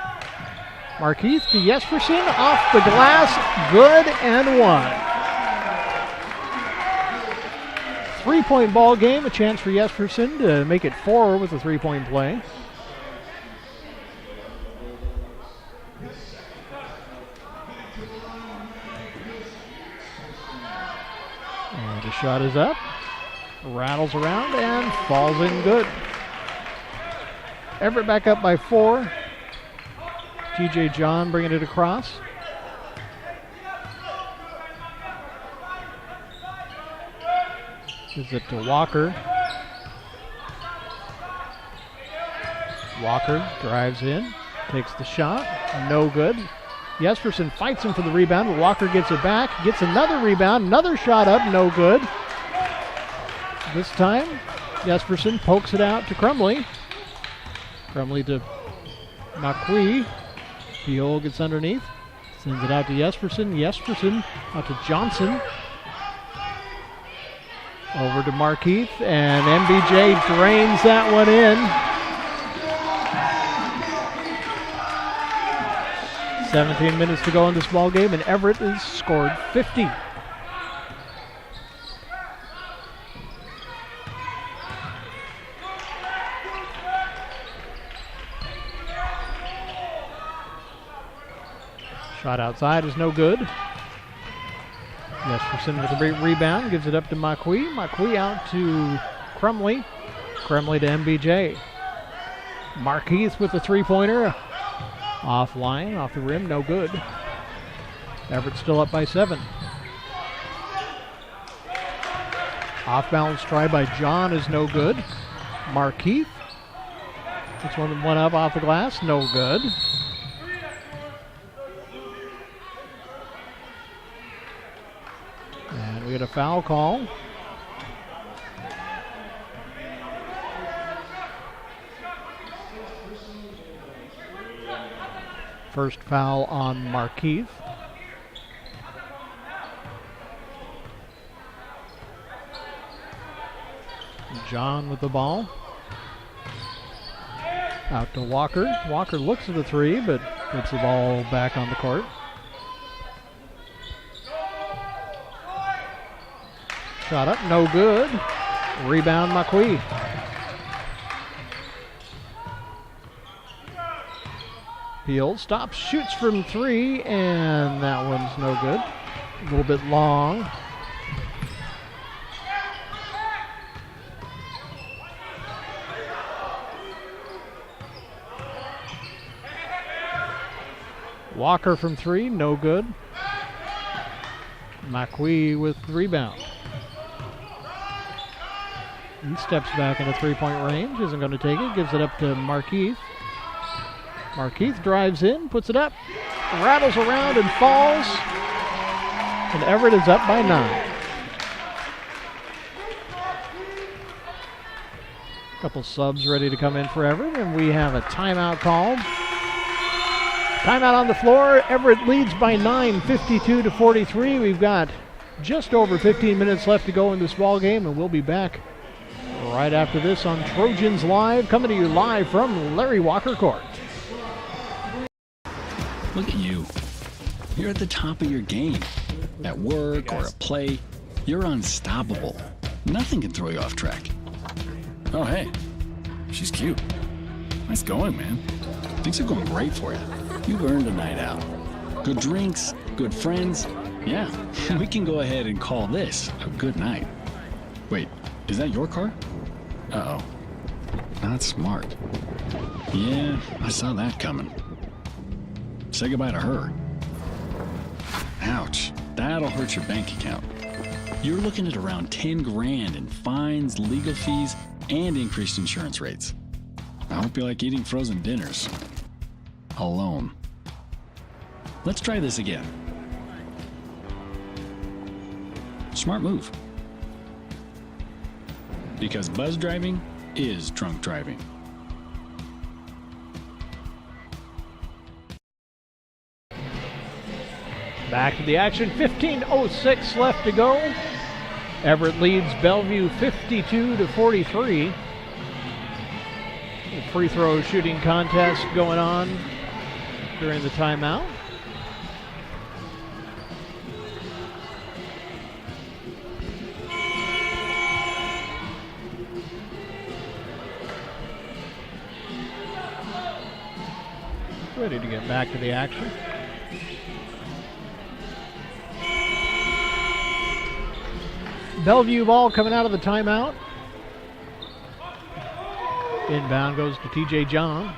Markeith to Jesperson, off the glass, good and 1. 3-point ball game, a chance for Jesperson to make it 4 with a 3-point play. And the shot is up, rattles around and falls in good. Everett back up by 4. TJ John bringing it across. Gives it to Walker. Walker drives in, takes the shot, no good. Jesperson fights him for the rebound, but Walker gets it back, gets another rebound, another shot up, no good. This time, Jesperson pokes it out to Crumley. Crumley to McQuee. Peel gets underneath, sends it out to Jesperson. Jesperson out to Johnson. Over to Markeith, and MBJ drains that one in. 17 minutes to go in this ball game, and Everett has scored 50. Shot outside is no good. Jesperson with a great rebound, gives it up to Macui. Macui out to Crumley. Crumley to MBJ. Markeith with the three-pointer. Offline, off the rim, no good. Everett still up by 7. Off-balance try by John is no good. Markeith. This one went up off the glass, no good. And we get a foul call. First foul on Markeith. John with the ball. Out to Walker. Walker looks at the three, but puts the ball back on the court. Shot up, no good. Rebound, Macui. Peel stops, shoots from 3, and that one's no good. A little bit long. Walker from 3, no good. Macui with the rebound. He steps back in a three-point range, isn't going to take it, gives it up to Markeith. Markeith drives in, puts it up, rattles around and falls, and Everett is up by 9. Couple subs ready to come in for Everett, and we have a timeout called. Timeout on the floor. Everett leads by 9, 52-43. We've got just over 15 minutes left to go in this ball game, and we'll be back right after this on Trojans Live, coming to you live from Larry Walker Court. Look at you. You're at the top of your game. At work or at play, you're unstoppable. Nothing can throw you off track. Oh, hey. She's cute. Nice going, man. Things are going great for you. You've earned a night out. Good drinks, good friends. Yeah, we can go ahead and call this a good night. Wait, is that your car? Uh-oh. Not smart. Yeah, I saw that coming. Say goodbye to her. Ouch, that'll hurt your bank account. You're looking at around 10 grand in fines, legal fees, and increased insurance rates. I hope you like eating frozen dinners. Alone. Let's try this again. Smart move. Because buzz driving is drunk driving. Back to the action, 15:06 left to go. Everett leads Bellevue 52-43. A free throw shooting contest going on during the timeout. Ready to get back to the action. Bellevue ball coming out of the timeout. Inbound goes to TJ John.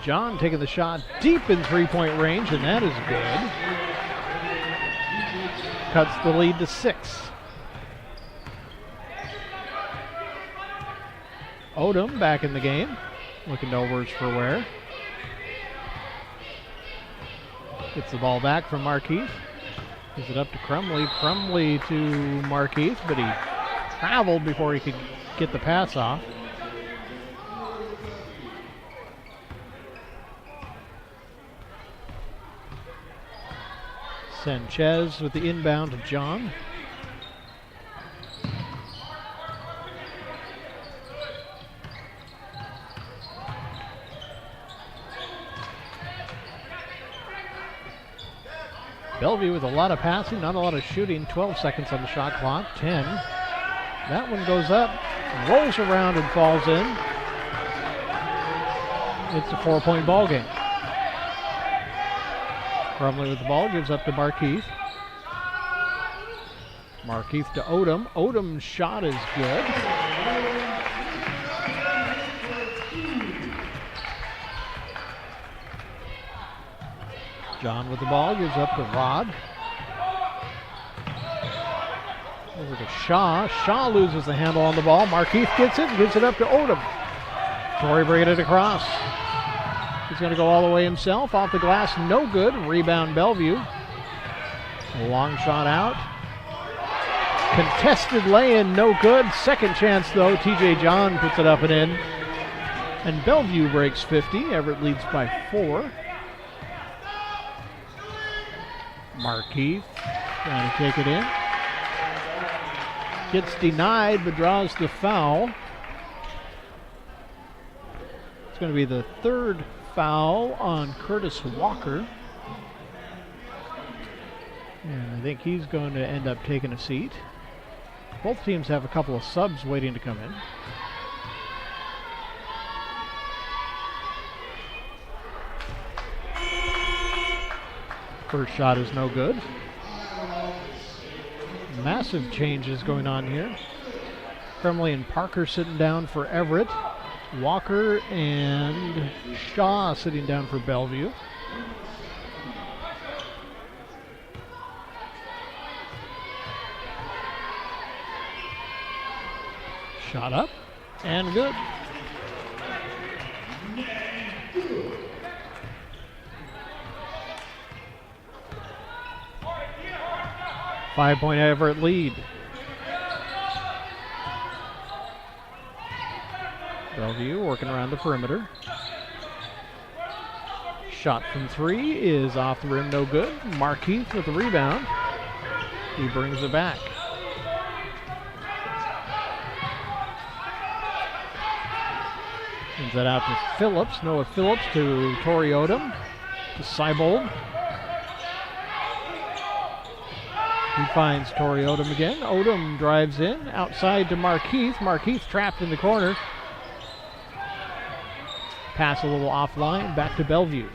John taking the shot deep in three-point range, and that is good. Cuts the lead to 6. Odom back in the game. Looking no worse for wear. Gets the ball back from Markeith. Gives it up to Crumley. Crumley to Markeith, but he traveled before he could get the pass off. Sanchez with the inbound to John. Bellevue with a lot of passing, not a lot of shooting. 12 seconds on the shot clock. 10. That one goes up, rolls around and falls in. It's a 4-point ball game. Crumley with the ball, gives up to Markeith. Markeith to Odom. Odom's shot is good. John with the ball, gives up to Rod. Over to Shaw. Shaw loses the handle on the ball. Markeith gets it and gives it up to Odom. Torrey bringing it across. He's going to go all the way himself. Off the glass, no good. Rebound Bellevue. A long shot out. Contested lay-in, no good. Second chance, though. TJ John puts it up and in. And Bellevue breaks 50. Everett leads by 4. Markeith trying to take it in. Gets denied, but draws the foul. It's going to be the third foul on Curtis Walker. And I think he's going to end up taking a seat. Both teams have a couple of subs waiting to come in. First shot is no good. Massive changes going on here. Crumley and Parker sitting down for Everett. Walker and Shaw sitting down for Bellevue. Shot up and good. Five-point Everett lead. Bellevue working around the perimeter. Shot from 3 is off the rim, no good. Markeith with the rebound. He brings it back. Sends that out to Phillips. Noah Phillips to Torrey Odom. To Seibold. He finds Torrey Odom again. Odom drives in. Outside to Markeith. Markeith trapped in the corner. Pass a little offline. Back to Bellevue.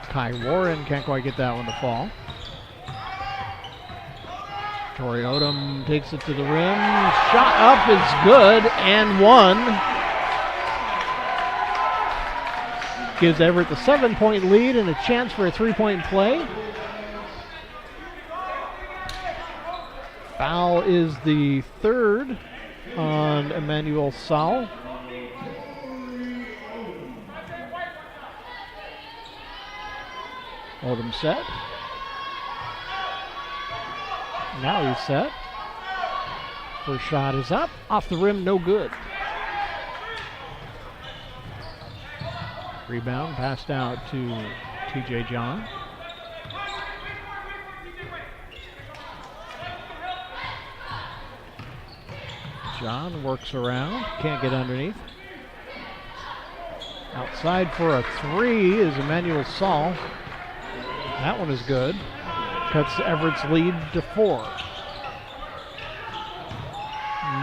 Kai Warren can't quite get that one to fall. Torrey Odom takes it to the rim. Shot up is good and one. Gives Everett the 7-point lead and a chance for a 3-point play. Foul is the third on Emmanuel Saul. Odom set. Now he's set. First shot is up. Off the rim, no good. Rebound passed out to TJ John. John works around, can't get underneath. Outside for a 3 is Emmanuel Saul. That one is good. Cuts Everett's lead to 4.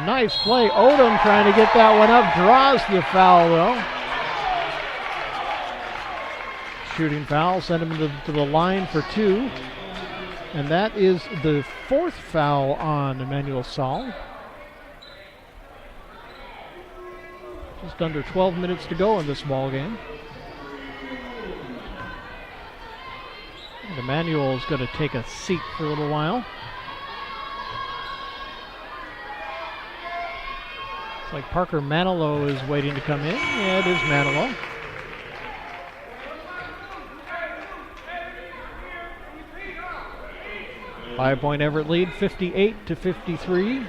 Nice play. Odom trying to get that one up. Draws the foul, though. Shooting foul. Send him to the line for 2. And that is the 4th foul on Emmanuel Saul. Just under 12 minutes to go in this ball game. And Emmanuel is going to take a seat for a little while. It's like Parker Manilow is waiting to come in. Yeah, it is Manilow. Five-point Everett lead, 58-53.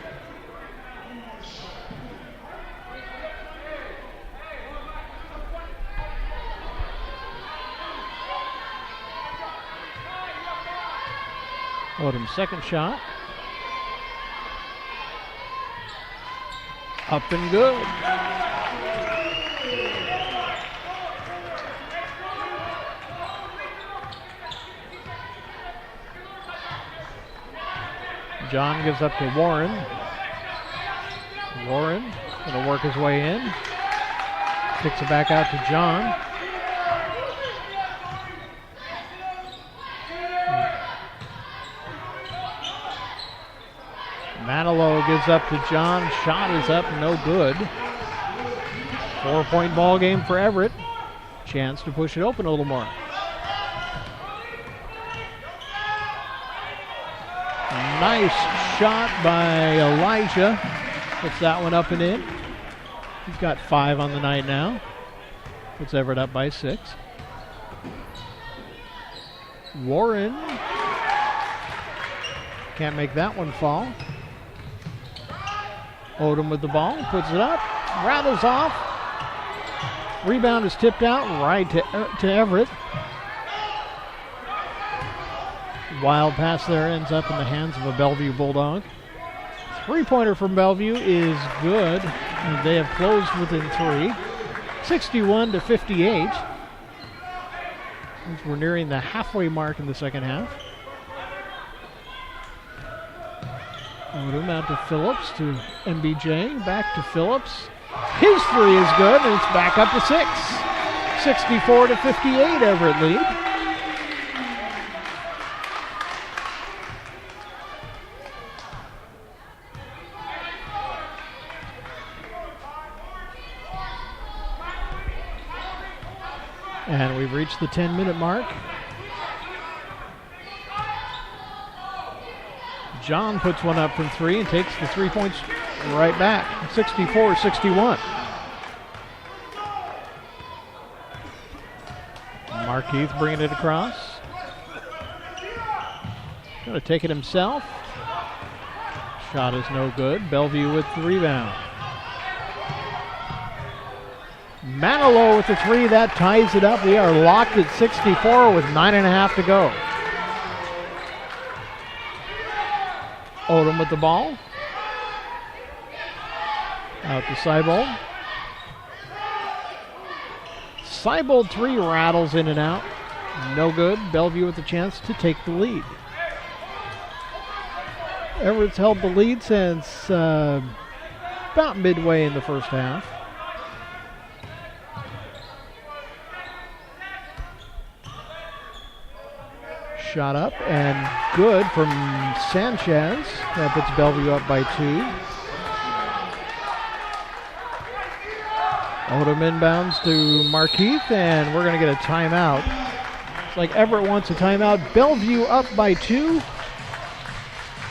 Odom's second shot. Up and good. John gives up to Warren. Warren going to work his way in. Kicks it back out to John. Manilow gives up to John. Shot is up, no good. 4-point ball game for Everett. Chance to push it open a little more. Nice shot by Elijah. Puts that one up and in. He's got 5 on the night now. Puts Everett up by 6. Warren can't make that one fall. Odom with the ball, puts it up, rattles off. Rebound is tipped out right to Everett. Wild pass there ends up in the hands of a Bellevue Bulldog. 3-pointer from Bellevue is good. And they have closed within 3. 61-58. We're nearing the halfway mark in the second half. Odom out to Phillips, to MBJ, back to Phillips. His 3 is good, and it's back up to 6. 64-58, Everett lead. And we've reached the 10-minute mark. John puts one up from 3 and takes the 3 points right back. 64-61. Markeith bringing it across. Going to take it himself. Shot is no good. Bellevue with the rebound. Manilow with the 3. That ties it up. We are locked at 64 with 9.5 to go. Odom with the ball. Out to Seibold. Seibold 3 rattles in and out. No good. Bellevue with the chance to take the lead. Everett's held the lead since about midway in the first half. Shot up and good from Sanchez. That puts Bellevue up by 2. Odom inbounds to Markeith, and we're going to get a timeout. It's like Everett wants a timeout. Bellevue up by 2.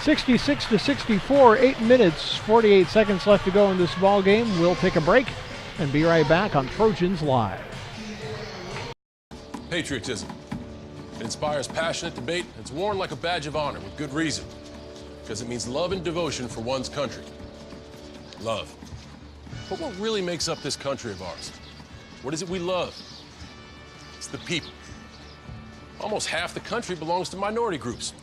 66-64, 8 minutes, 48 seconds left to go in this ball game. We'll take a break and be right back on Trojans Live. Patriotism. It inspires passionate debate. It's worn like a badge of honor with good reason. Because it means love and devotion for one's country. Love. But what really makes up this country of ours? What is it we love? It's the people. Almost half the country belongs to minority groups.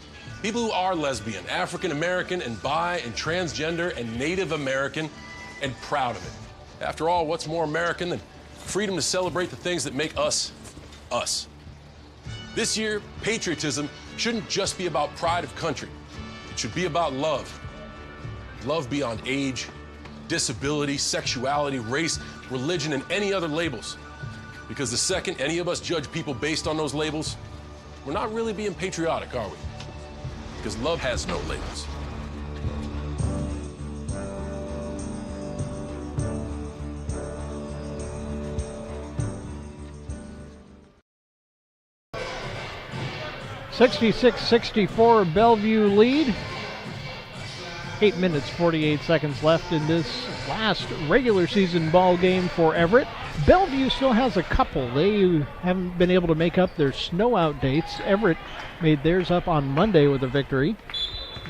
People who are lesbian, African American, and bi and transgender and Native American, and proud of it. After all, what's more American than freedom to celebrate the things that make us, us? This year, patriotism shouldn't just be about pride of country. It should be about love. Love beyond age, disability, sexuality, race, religion, and any other labels. Because the second any of us judge people based on those labels, we're not really being patriotic, are we? Because love has no labels. (66-64) Bellevue lead. 8 minutes, 48 seconds left in this last regular season ball game for Everett. Bellevue still has a couple. They haven't been able to make up their snow out dates. Everett made theirs up on Monday with a victory.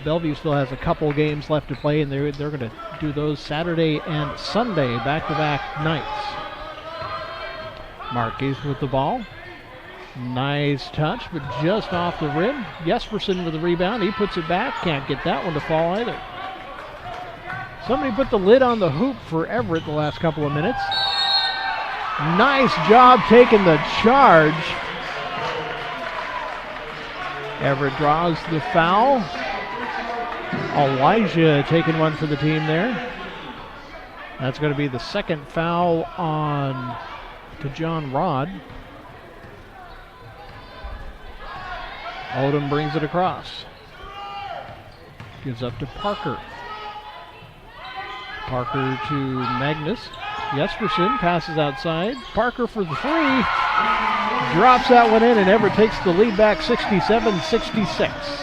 Bellevue still has a couple games left to play, and they're going to do those Saturday and Sunday, back-to-back nights. Marquez with the ball. Nice touch, but just off the rim. Jesperson with the rebound. He puts it back. Can't get that one to fall either. Somebody put the lid on the hoop for Everett the last couple of minutes. Nice job taking the charge. Everett draws the foul. Elijah taking one for the team there. That's going to be the second foul on to John Rod. Odom brings it across. Gives up to Parker. Parker to Magnus. Jesperson passes outside. Parker for the three. Drops that one in, and Everett takes the lead back 67-66.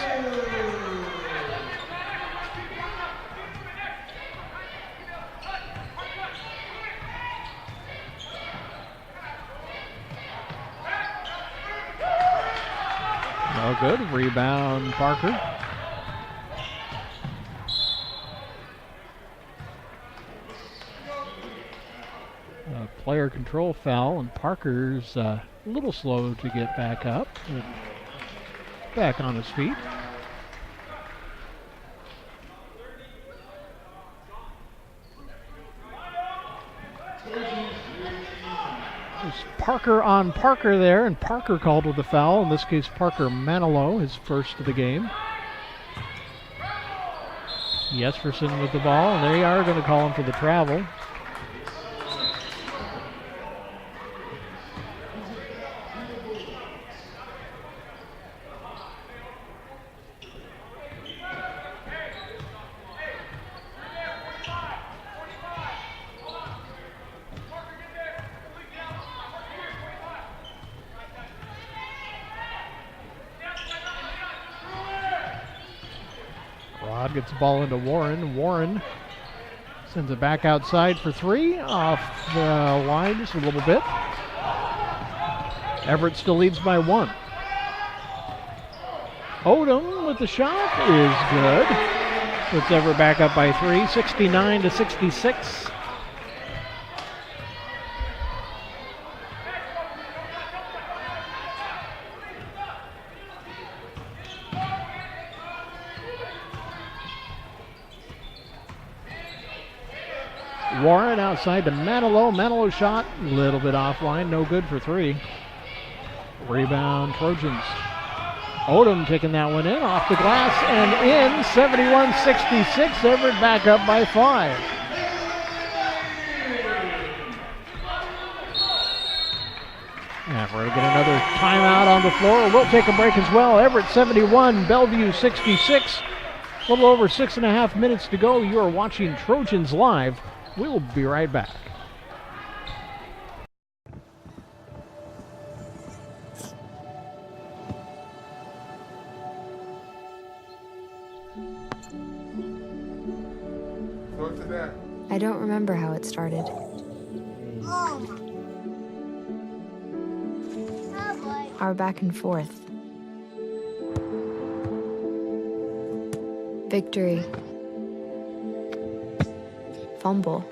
No good. Rebound, Parker. Player control foul, and Parker's a little slow to get back up. Back on his feet. There's Parker on Parker there, and Parker called with the foul. In this case, Parker Manilow, his first of the game. Jesperson with the ball, and they are going to call him for the travel. Gets the ball into Warren. Warren sends it back outside for three. Off the line just a little bit. Everett still leads by one. Odom with the shot is good. Puts Everett back up by three, 69-66. Warren outside to Manilow. Manilow shot, a little bit offline, no good for three. Rebound, Trojans. Odom taking that one in, off the glass and in, 71-66. Everett back up by 5. And we're going to get another timeout on the floor. We'll take a break as well. Everett 71, Bellevue 66. A little over 6.5 minutes to go. You are watching Trojans Live. We'll be right back. I don't remember how it started. Our back and forth. Victory. Fumble.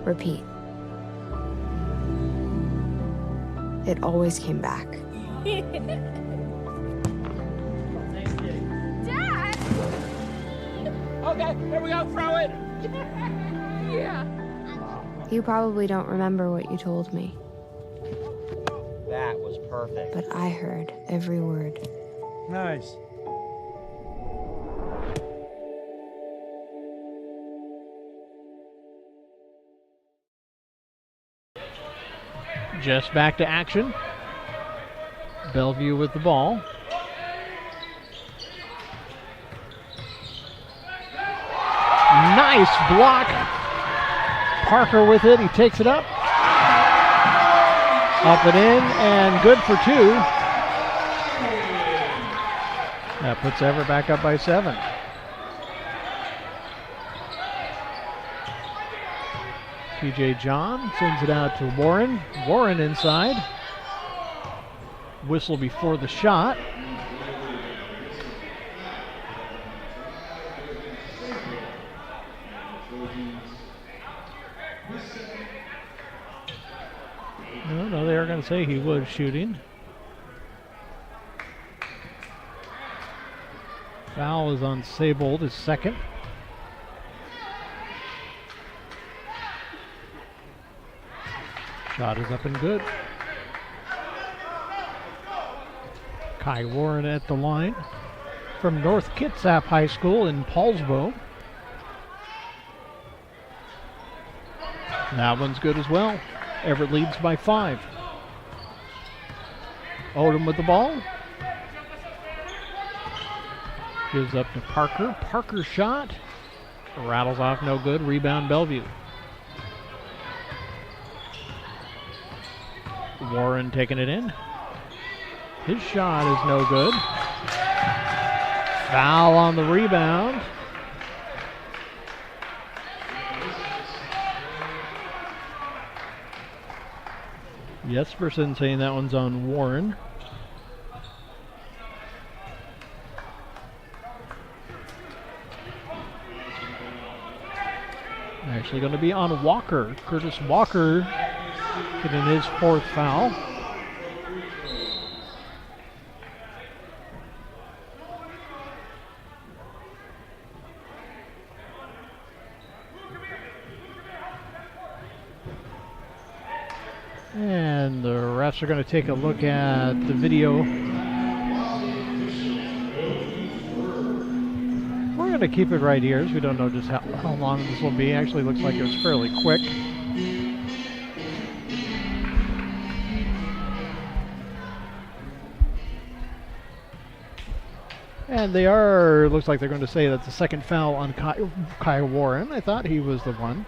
Repeat. It always came back. Dad! Okay, here we go, throw it! Yeah. You probably don't remember what you told me, That was perfect. but I heard every word. Nice. Just back to action. Bellevue with the ball. Nice block. Parker with it. He takes it up. Up and in, and good for 2. That puts Everett back up by 7. T.J. John sends it out to Warren. Warren inside. Whistle before the shot. No, they are going to say he was shooting. Foul is on Seybold, his second. Shot is up and good. Kai Warren at the line. from North Kitsap High School in Paulsbo. That one's good as well. Everett leads by 5. Odom with the ball. Gives up to Parker. Parker shot. Rattles off, no good. Rebound Bellevue. Warren taking it in. His shot is no good. Foul on the rebound. Jesperson saying that one's on Warren. Actually going to be on Walker. Curtis Walker getting his 4th foul. And the refs are going to take a look at the video. We're going to keep it right here, as we don't know just how long this will be. Actually, looks like it was fairly quick. And they are, looks like they're going to say that's the second foul on Kai Warren. I thought he was the one.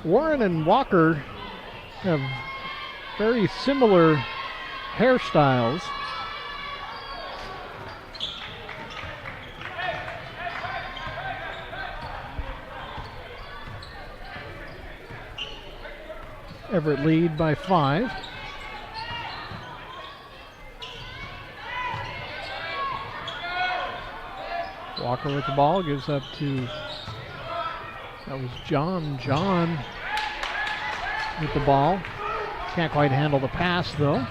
Warren and Walker have very similar hairstyles. Everett lead by 5. Walker with the ball, gives up to, that was John. John with the ball. Can't quite handle the pass though.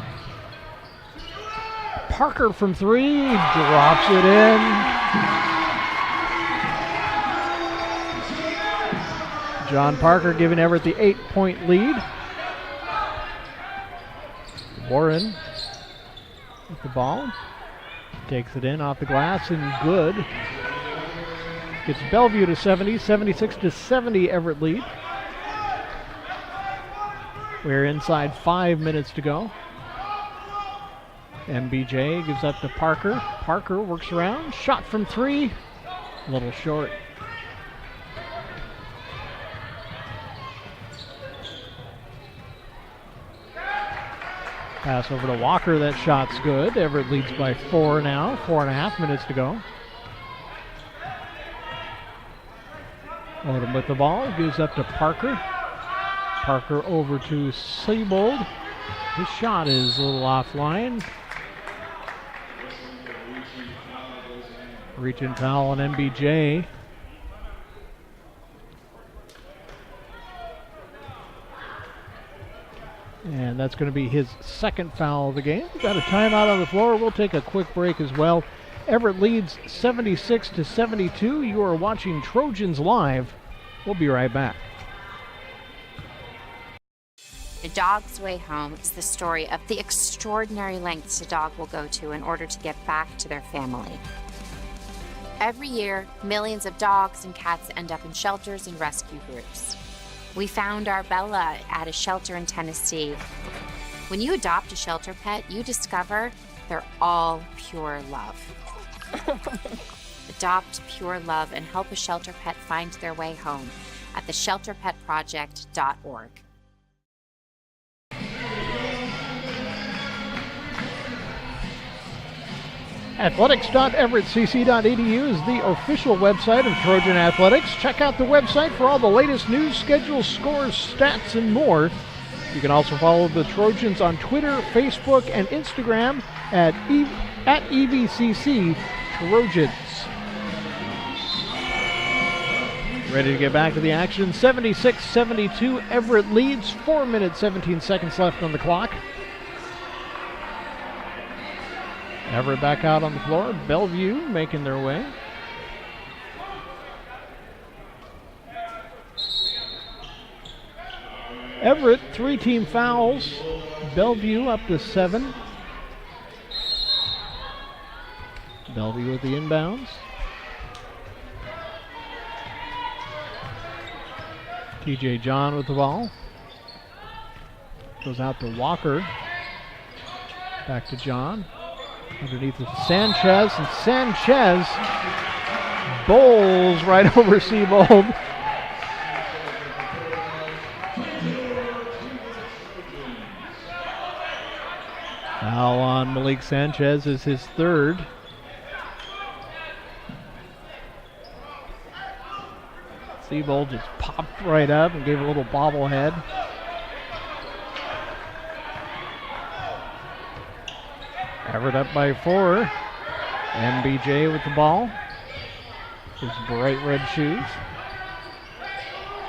Parker from 3, drops it in. John Parker giving Everett the 8-point lead. Warren with the ball. Takes it in off the glass and good. Gets Bellevue to 70, 76 to 70 Everett lead. We're inside 5 minutes to go. MBJ gives up to Parker. Parker works around. Shot from 3. A little short. Pass over to Walker. That shot's good. Everett leads by 4 now. 4.5 minutes to go. Odom with the ball. Gives up to Parker. Parker over to Siebold. His shot is a little offline. Reaching foul on MBJ. And that's going to be his 2nd foul of the game. We've got a timeout on the floor. We'll take a quick break as well. Everett leads 76 to 72. You are watching Trojans Live. We'll be right back. A Dog's Way Home is the story of the extraordinary lengths a dog will go to in order to get back to their family. Every year, millions of dogs and cats end up in shelters and rescue groups. We found our Bella at a shelter in Tennessee. When you adopt a shelter pet, you discover they're all pure love. Adopt pure love and help a shelter pet find their way home at theshelterpetproject.org. Athletics.everettcc.edu is the official website of Trojan Athletics. Check out the website for all the latest news, schedules, scores, stats, and more. You can also follow the Trojans on Twitter, Facebook, and Instagram at EVCC Trojans. Ready to get back to the action. 76-72. Everett leads. 4 minutes, 17 seconds left on the clock. Everett back out on the floor. Bellevue making their way. Everett, 3 team fouls. Bellevue up to 7. Bellevue with the inbounds. TJ John with the ball. Goes out to Walker. Back to John. Underneath is Sanchez, and Sanchez bowls right over Seabold. Foul on Malik Sanchez is his third. Seabold just popped right up and gave a little bobblehead. Everett up by 4. MBJ with the ball. His bright red shoes.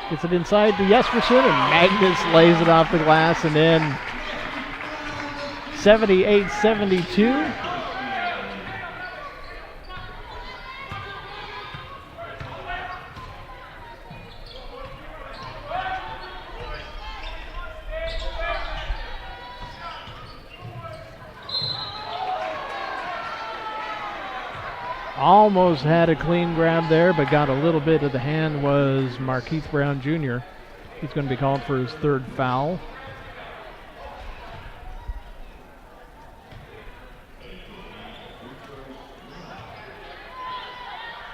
Gets it inside to Jesperson, and Magnus lays it off the glass and in. 78-72. Almost had a clean grab there, but got a little bit of the hand was Markeith Brown Jr. He's going to be called for his third foul.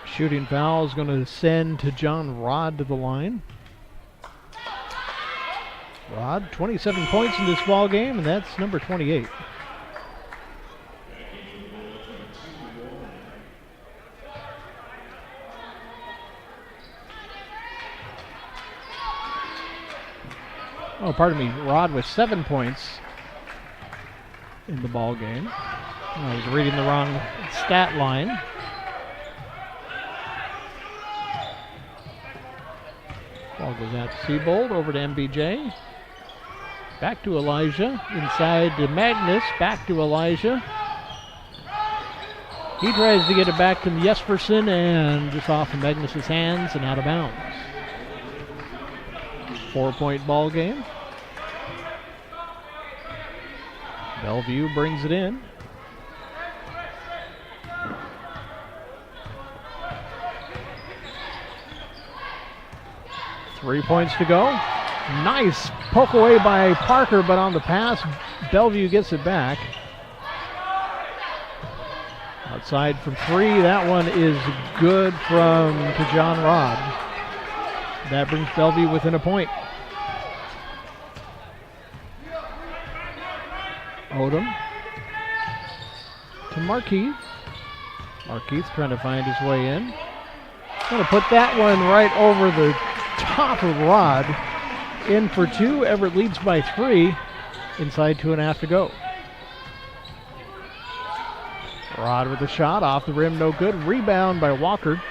Shooting foul is going to send to John Rod to the line. Rod, 27 points in this ball game, and that's number 28. Oh, pardon me. Rod with 7 points in the ball game. I was reading the wrong stat line. Ball goes out to Seabold, over to MBJ. Back to Elijah. Inside to Magnus. Back to Elijah. He tries to get it back to Jesperson, and just off of Magnus's hands and out of bounds. 4-point ball game. Bellevue brings it in. Three points to go. Nice poke away by Parker, but on the pass, Bellevue gets it back. Outside from 3, that one is good from to John Rod. That brings Bellevue within a point. Odom to Markeith. Markeith trying to find his way in. Going to put that one right over the top of Rod. In for 2. Everett leads by 3. Inside 2.5 to go. Rod with a shot off the rim, no good. Rebound by Walker.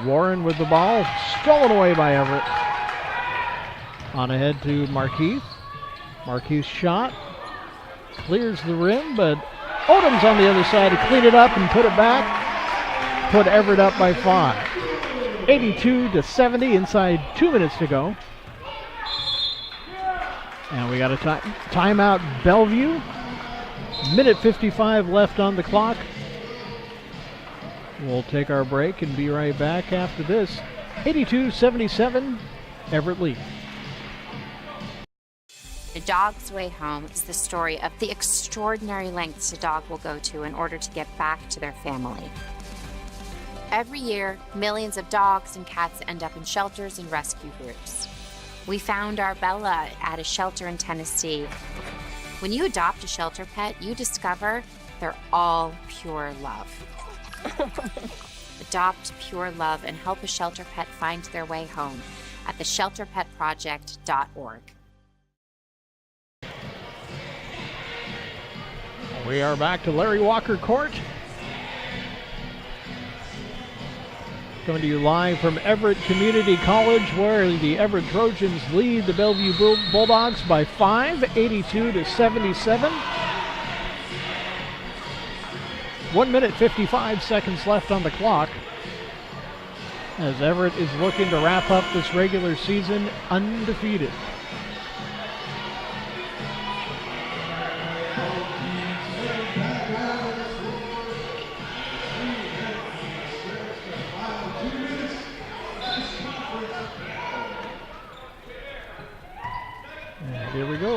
Warren with the ball, stolen away by Everett. On ahead to Markeith. Markeith's shot clears the rim, but Odom's on the other side to clean it up and put it back. Put Everett up by 5. 82-70, inside 2 minutes to go. And we got a timeout, Bellevue. Minute 55 left on the clock. We'll take our break and be right back after this. 82-77, Everett leads. A Dog's Way Home is the story of the extraordinary lengths a dog will go to in order to get back to their family. Every year, millions of dogs and cats end up in shelters and rescue groups. We found our Bella at a shelter in Tennessee. When you adopt a shelter pet, you discover they're all pure love. Adopt pure love and help a shelter pet find their way home at theshelterpetproject.org. We are back to Larry Walker Court. Coming to you live from Everett Community College, where the Everett Trojans lead the Bellevue Bulldogs by 5, 82-77. 1 minute 55 seconds left on the clock, as Everett is looking to wrap up this regular season undefeated.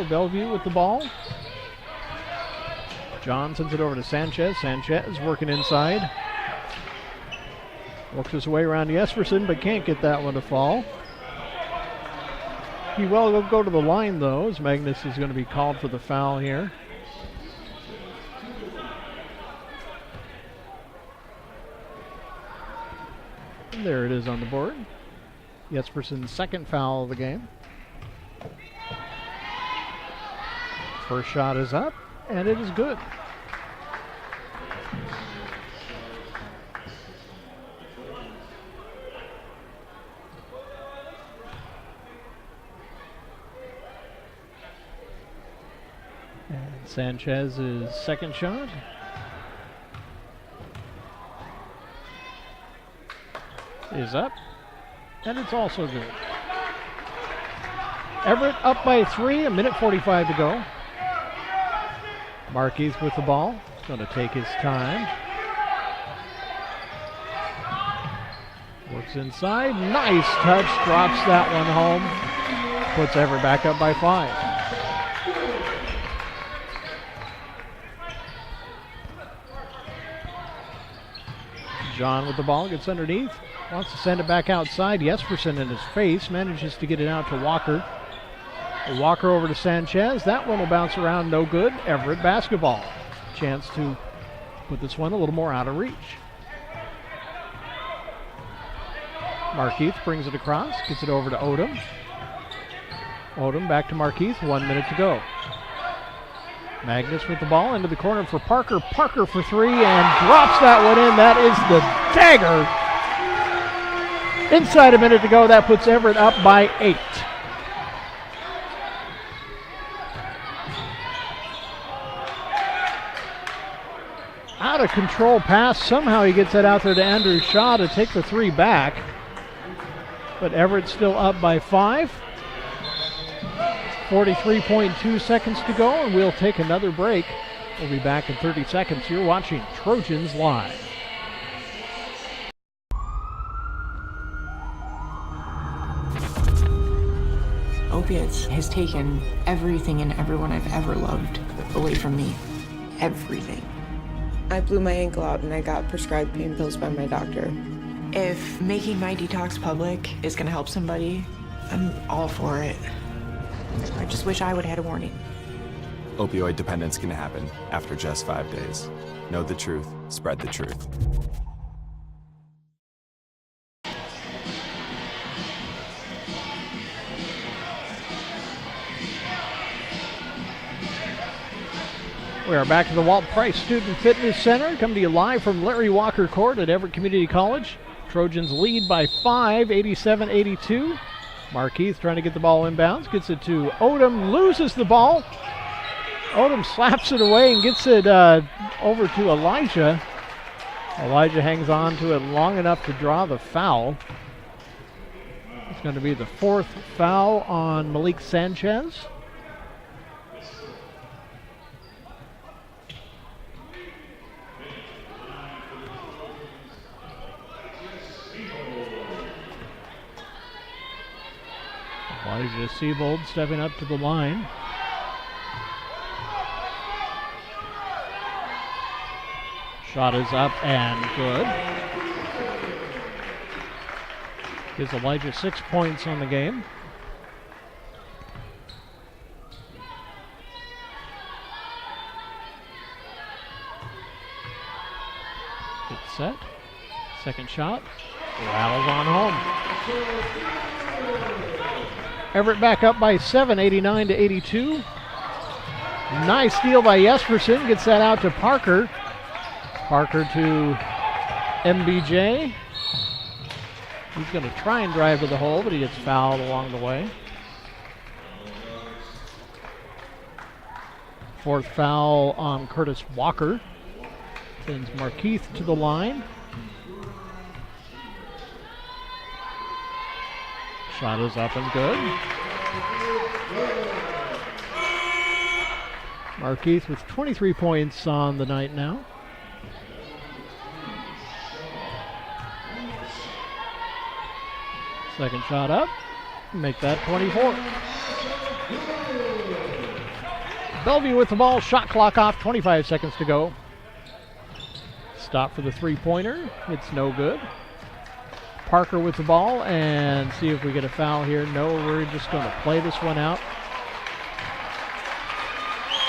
Bellevue with the ball. John sends it over to Sanchez. Sanchez working inside. Works his way around Jesperson, but can't get that one to fall. He will go to the line, though, as Magnus is going to be called for the foul here. And there it is on the board. Jesperson's second foul of the game. First shot is up, and it is good. And Sanchez's second shot is up, and it's also good. Everett up by 3, a minute 45 to go. Marquis with the ball, going to take his time. Works inside, nice touch, drops that one home. Puts Everett back up by 5. John with the ball, gets underneath, wants to send it back outside. Jesperson in his face, manages to get it out to Walker. Walker over to Sanchez. That one will bounce around, no good. Everett basketball. Chance to put this one a little more out of reach. Marquis brings it across, gets it over to Odom. Odom back to Marquis, 1 minute to go. Magnus with the ball into the corner for Parker. Parker for 3 and drops that one in. That is the dagger. Inside a minute to go. That puts Everett up by 8. Out of control pass. Somehow he gets that out there to Andrew Shaw to take the 3 back. But Everett's still up by 5. 43.2 seconds to go, and we'll take another break. We'll be back in 30 seconds. You're watching Trojans Live. Opiates has taken everything and everyone I've ever loved away from me. Everything. I blew my ankle out and I got prescribed pain pills by my doctor. If making my detox public is gonna help somebody, I'm all for it. I just wish I would have had a warning. Opioid dependence can happen after just 5 days. Know the truth, spread the truth. We are back to the Walt Price Student Fitness Center. Come to you live from Larry Walker Court at Everett Community College. Trojans lead by 5, 87-82. Marquis trying to get the ball inbounds, gets it to Odom, loses the ball. Odom slaps it away and gets it over to Elijah. Elijah hangs on to it long enough to draw the foul. It's going to be the 4th foul on Malik Sanchez. Elijah Siebold stepping up to the line. Shot is up and good. Gives Elijah 6 points on the game. Good set. Second shot. Rattles on home. Everett back up by 7, 89-82. Nice steal by Jesperson. Gets that out to Parker. Parker to MBJ. He's going to try and drive to the hole, but he gets fouled along the way. 4th foul on Curtis Walker. Sends Marquis to the line. Shot is up and good. Marquis with 23 points on the night now. Second shot up. Make that 24. Bellevue with the ball, shot clock off, 25 seconds to go. Stop for the three-pointer. It's no good. Parker with the ball, and see if we get a foul here. No, we're just going to play this one out.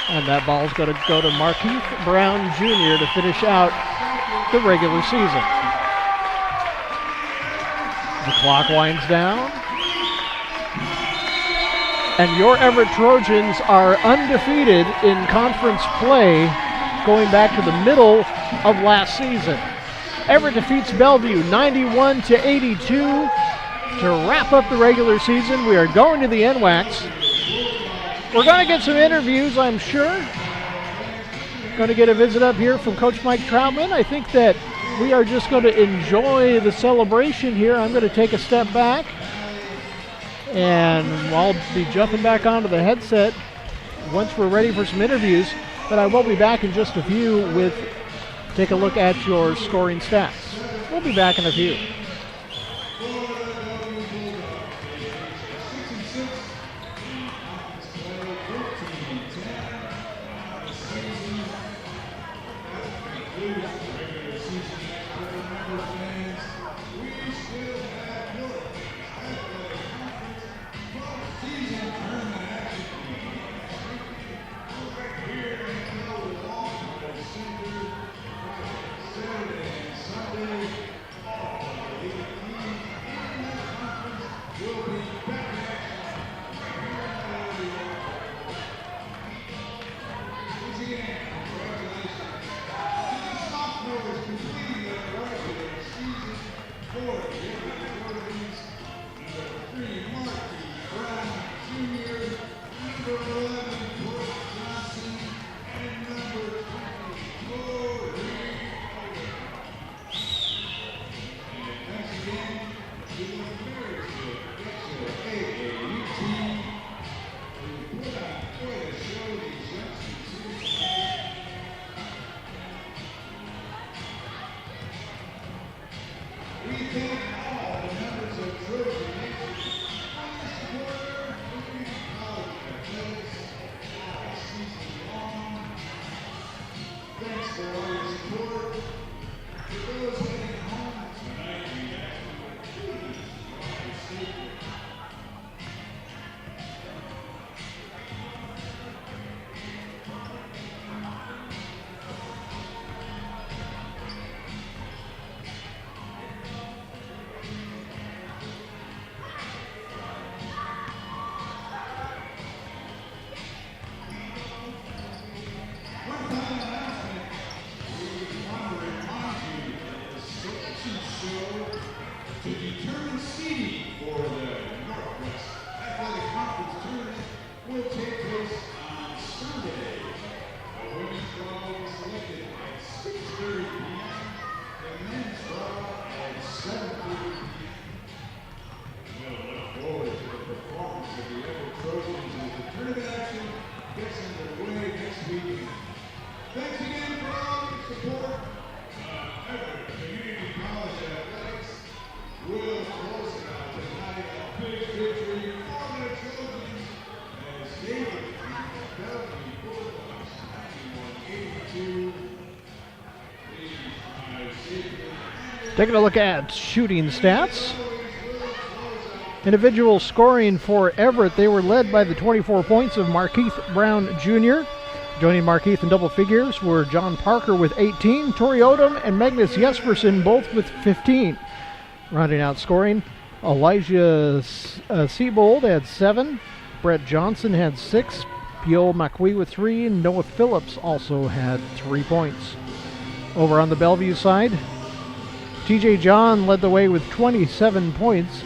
And that ball's going to go to Markeith Brown Jr. to finish out the regular season. The clock winds down. And your Everett Trojans are undefeated in conference play going back to the middle of last season. Everett defeats Bellevue 91-82 to wrap up the regular season. We are going to the NWACs. We're going to get some interviews, I'm sure. Going to get a visit up here from Coach Mike Troutman. I think that we are just going to enjoy the celebration here. I'm going to take a step back, and I'll be jumping back onto the headset once we're ready for some interviews. But I will be back in just a few with take a look at your scoring stats. We'll be back in a few. Taking a look at shooting stats. Individual scoring for Everett, they were led by the 24 points of Markeith Brown Jr. Joining Markeith in double figures were John Parker with 18, Tori Odom and Magnus Jesperson both with 15. Rounding out scoring, Elijah Siebold had 7, Brett Johnson had 6, Pio McQuee with 3, and Noah Phillips also had 3 points. Over on the Bellevue side, TJ John led the way with 27 points,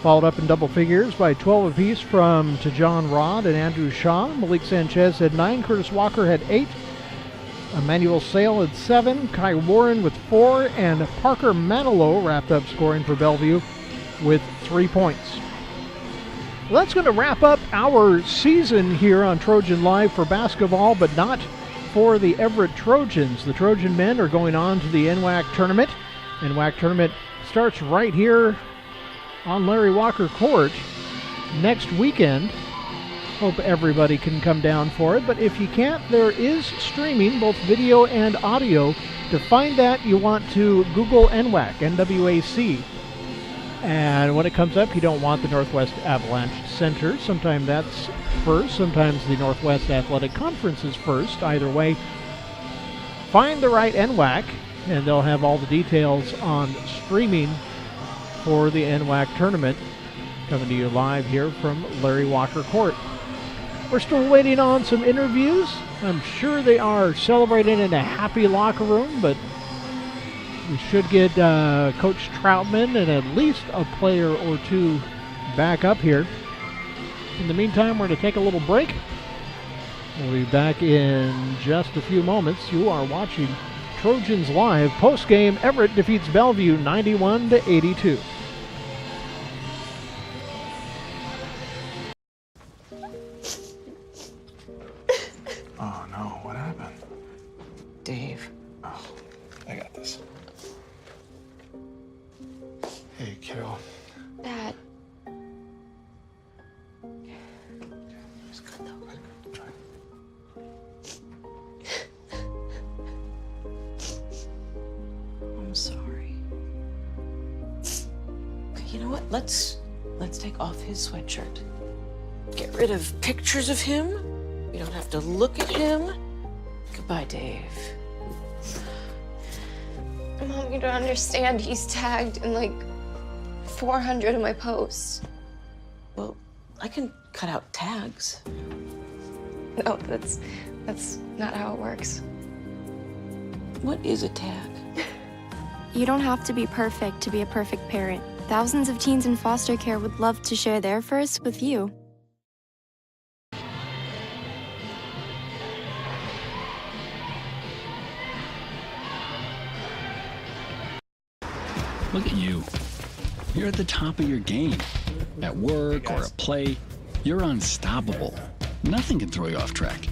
followed up in double figures by 12 apiece from Tajon Rod and Andrew Shaw. Malik Sanchez had 9, Curtis Walker had 8, Emmanuel Sale had 7, Kai Warren with 4, and Parker Manilow wrapped up scoring for Bellevue with 3 points. Well, that's going to wrap up our season here on Trojan Live for basketball, but not for the Everett Trojans. The Trojan men are going on to the NWAC tournament. NWAC tournament starts right here on Larry Walker Court next weekend. Hope everybody can come down for it. But if you can't, there is streaming, both video and audio. To find that, you want to Google NWAC, NWAC. And when it comes up, you don't want the Northwest Avalanche Center. Sometimes that's first. Sometimes the Northwest Athletic Conference is first. Either way, find the right NWAC, and they'll have all the details on streaming for the NWAC tournament. Coming to you live here from Larry Walker Court. We're still waiting on some interviews. I'm sure they are celebrating in a happy locker room, but we should get Coach Troutman and at least a player or two back up here. In the meantime, we're going to take a little break. We'll be back in just a few moments. You are watching Trojans Live. Post-game, Everett defeats Bellevue 91-82. Oh no, what happened? Dave. Oh, I got this. Hey, Carol. Dad. It's good though. Try. I'm sorry. Okay, you know what? Let's take off his sweatshirt. Get rid of pictures of him. You don't have to look at him. Goodbye, Dave. Mom, you don't understand. He's tagged in like 400 of my posts. Well, I can cut out tags. No, that's not how it works. What is a tag? You don't have to be perfect to be a perfect parent. Thousands of teens in foster care would love to share their first with you. Look at you. You're at the top of your game. At work or a play, you're unstoppable. Nothing can throw you off track.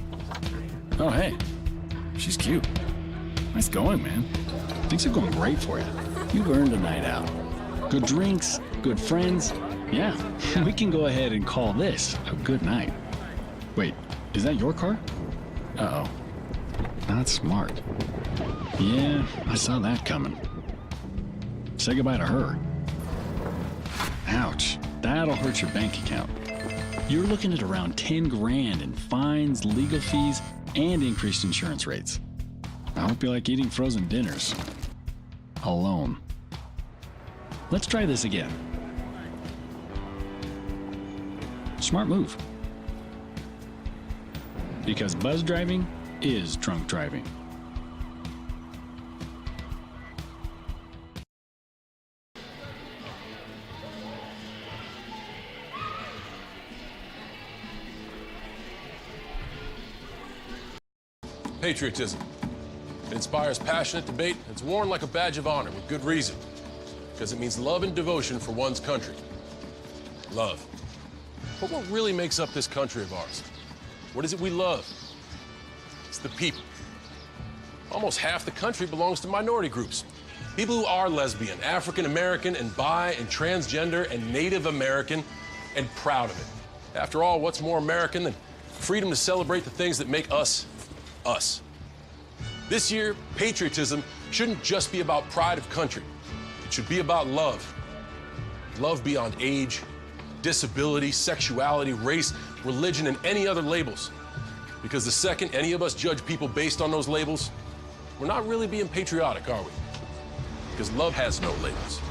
Oh, hey, she's cute. Nice going, man. Things are going great for you. You've earned a night out. Good drinks, good friends. Yeah, we can go ahead and call this a good night. Wait, is that your car? Uh-oh. Not smart. Yeah, I saw that coming. Say goodbye to her. Ouch, that'll hurt your bank account. You're looking at around 10 grand in fines, legal fees, and increased insurance rates. I hope you like eating frozen dinners. Alone. Let's try this again. Smart move. Because buzz driving is drunk driving. Patriotism. It inspires passionate debate. It's worn like a badge of honor with good reason. Because it means love and devotion for one's country. Love. But what really makes up this country of ours? What is it we love? It's the people. Almost half the country belongs to minority groups. People who are lesbian, African American, and bi, and transgender, and Native American, and proud of it. After all, what's more American than freedom to celebrate the things that make us, us? This year, patriotism shouldn't just be about pride of country. It should be about love. Love beyond age, disability, sexuality, race, religion, and any other labels. Because the second any of us judge people based on those labels, we're not really being patriotic, are we? Because love has no labels.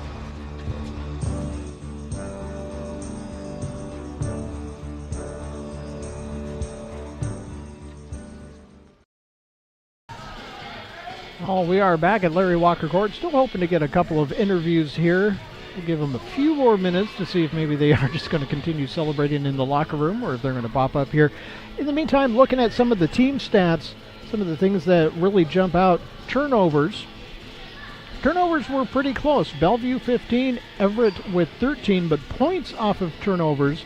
Oh, we are back at Larry Walker Court. Still hoping to get a couple of interviews here. We'll give them a few more minutes to see if maybe they are just going to continue celebrating in the locker room or if they're going to pop up here. In the meantime, looking at some of the team stats, some of the things that really jump out. Turnovers. Turnovers were pretty close. Bellevue 15, Everett with 13, but points off of turnovers.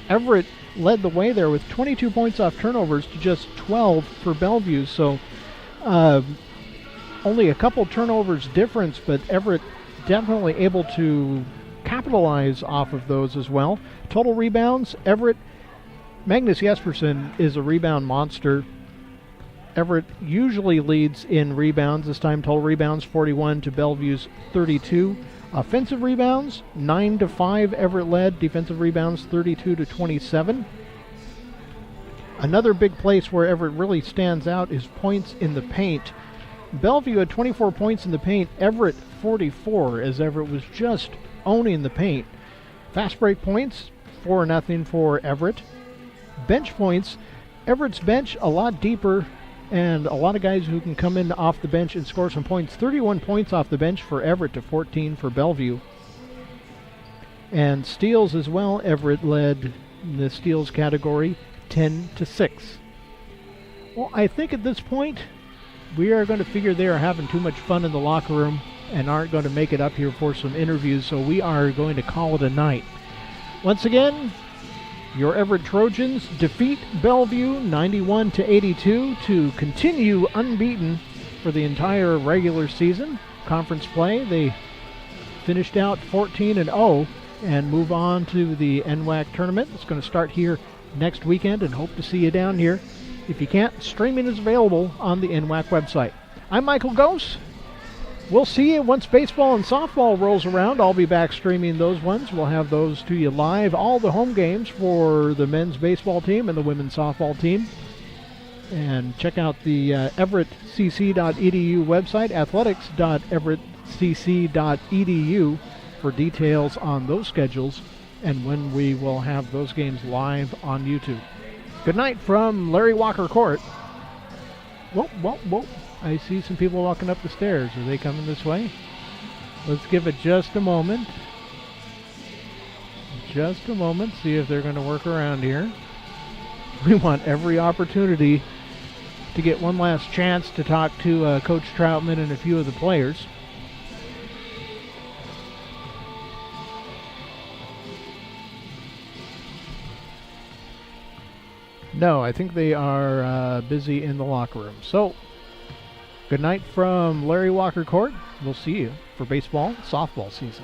Everett led the way there with 22 points off turnovers to just 12 for Bellevue. So only a couple turnovers difference, but Everett definitely able to capitalize off of those as well. Total rebounds, Everett Magnus Jespersen is a rebound monster. Everett usually leads in rebounds. This time total rebounds 41 to Bellevue's 32. Offensive rebounds 9-5 Everett led. Defensive rebounds 32 to 27. Another big place where Everett really stands out is points in the paint. Bellevue had 24 points in the paint. Everett 44, as Everett was just owning the paint. Fast break points 4-0 for Everett. Bench points, Everett's bench a lot deeper and a lot of guys who can come in off the bench and score some points. 31 points off the bench for Everett to 14 for Bellevue. And steals as well, Everett led in the steals category 10-6. Well, I think at this point we are going to figure they are having too much fun in the locker room and aren't going to make it up here for some interviews, so we are going to call it a night. Once again, your Everett Trojans defeat Bellevue 91-82 to continue unbeaten for the entire regular season. Conference play, they finished out 14-0 and move on to the NWAC tournament. It's going to start here next weekend and hope to see you down here. If you can't, streaming is available on the NWAC website. I'm Michael Gose. We'll see you once baseball and softball rolls around. I'll be back streaming those ones. We'll have those to you live. All the home games for the men's baseball team and the women's softball team. And check out the everettcc.edu website, athletics.everettcc.edu, for details on those schedules and when we will have those games live on YouTube. Good night from Larry Walker Court. Whoa. I see some people walking up the stairs. Are they coming this way? Let's give it just a moment. See if they're going to work around here. We want every opportunity to get one last chance to talk to Coach Troutman and a few of the players. No, I think they are busy in the locker room. So, good night from Larry Walker Court. We'll see you for baseball, softball season.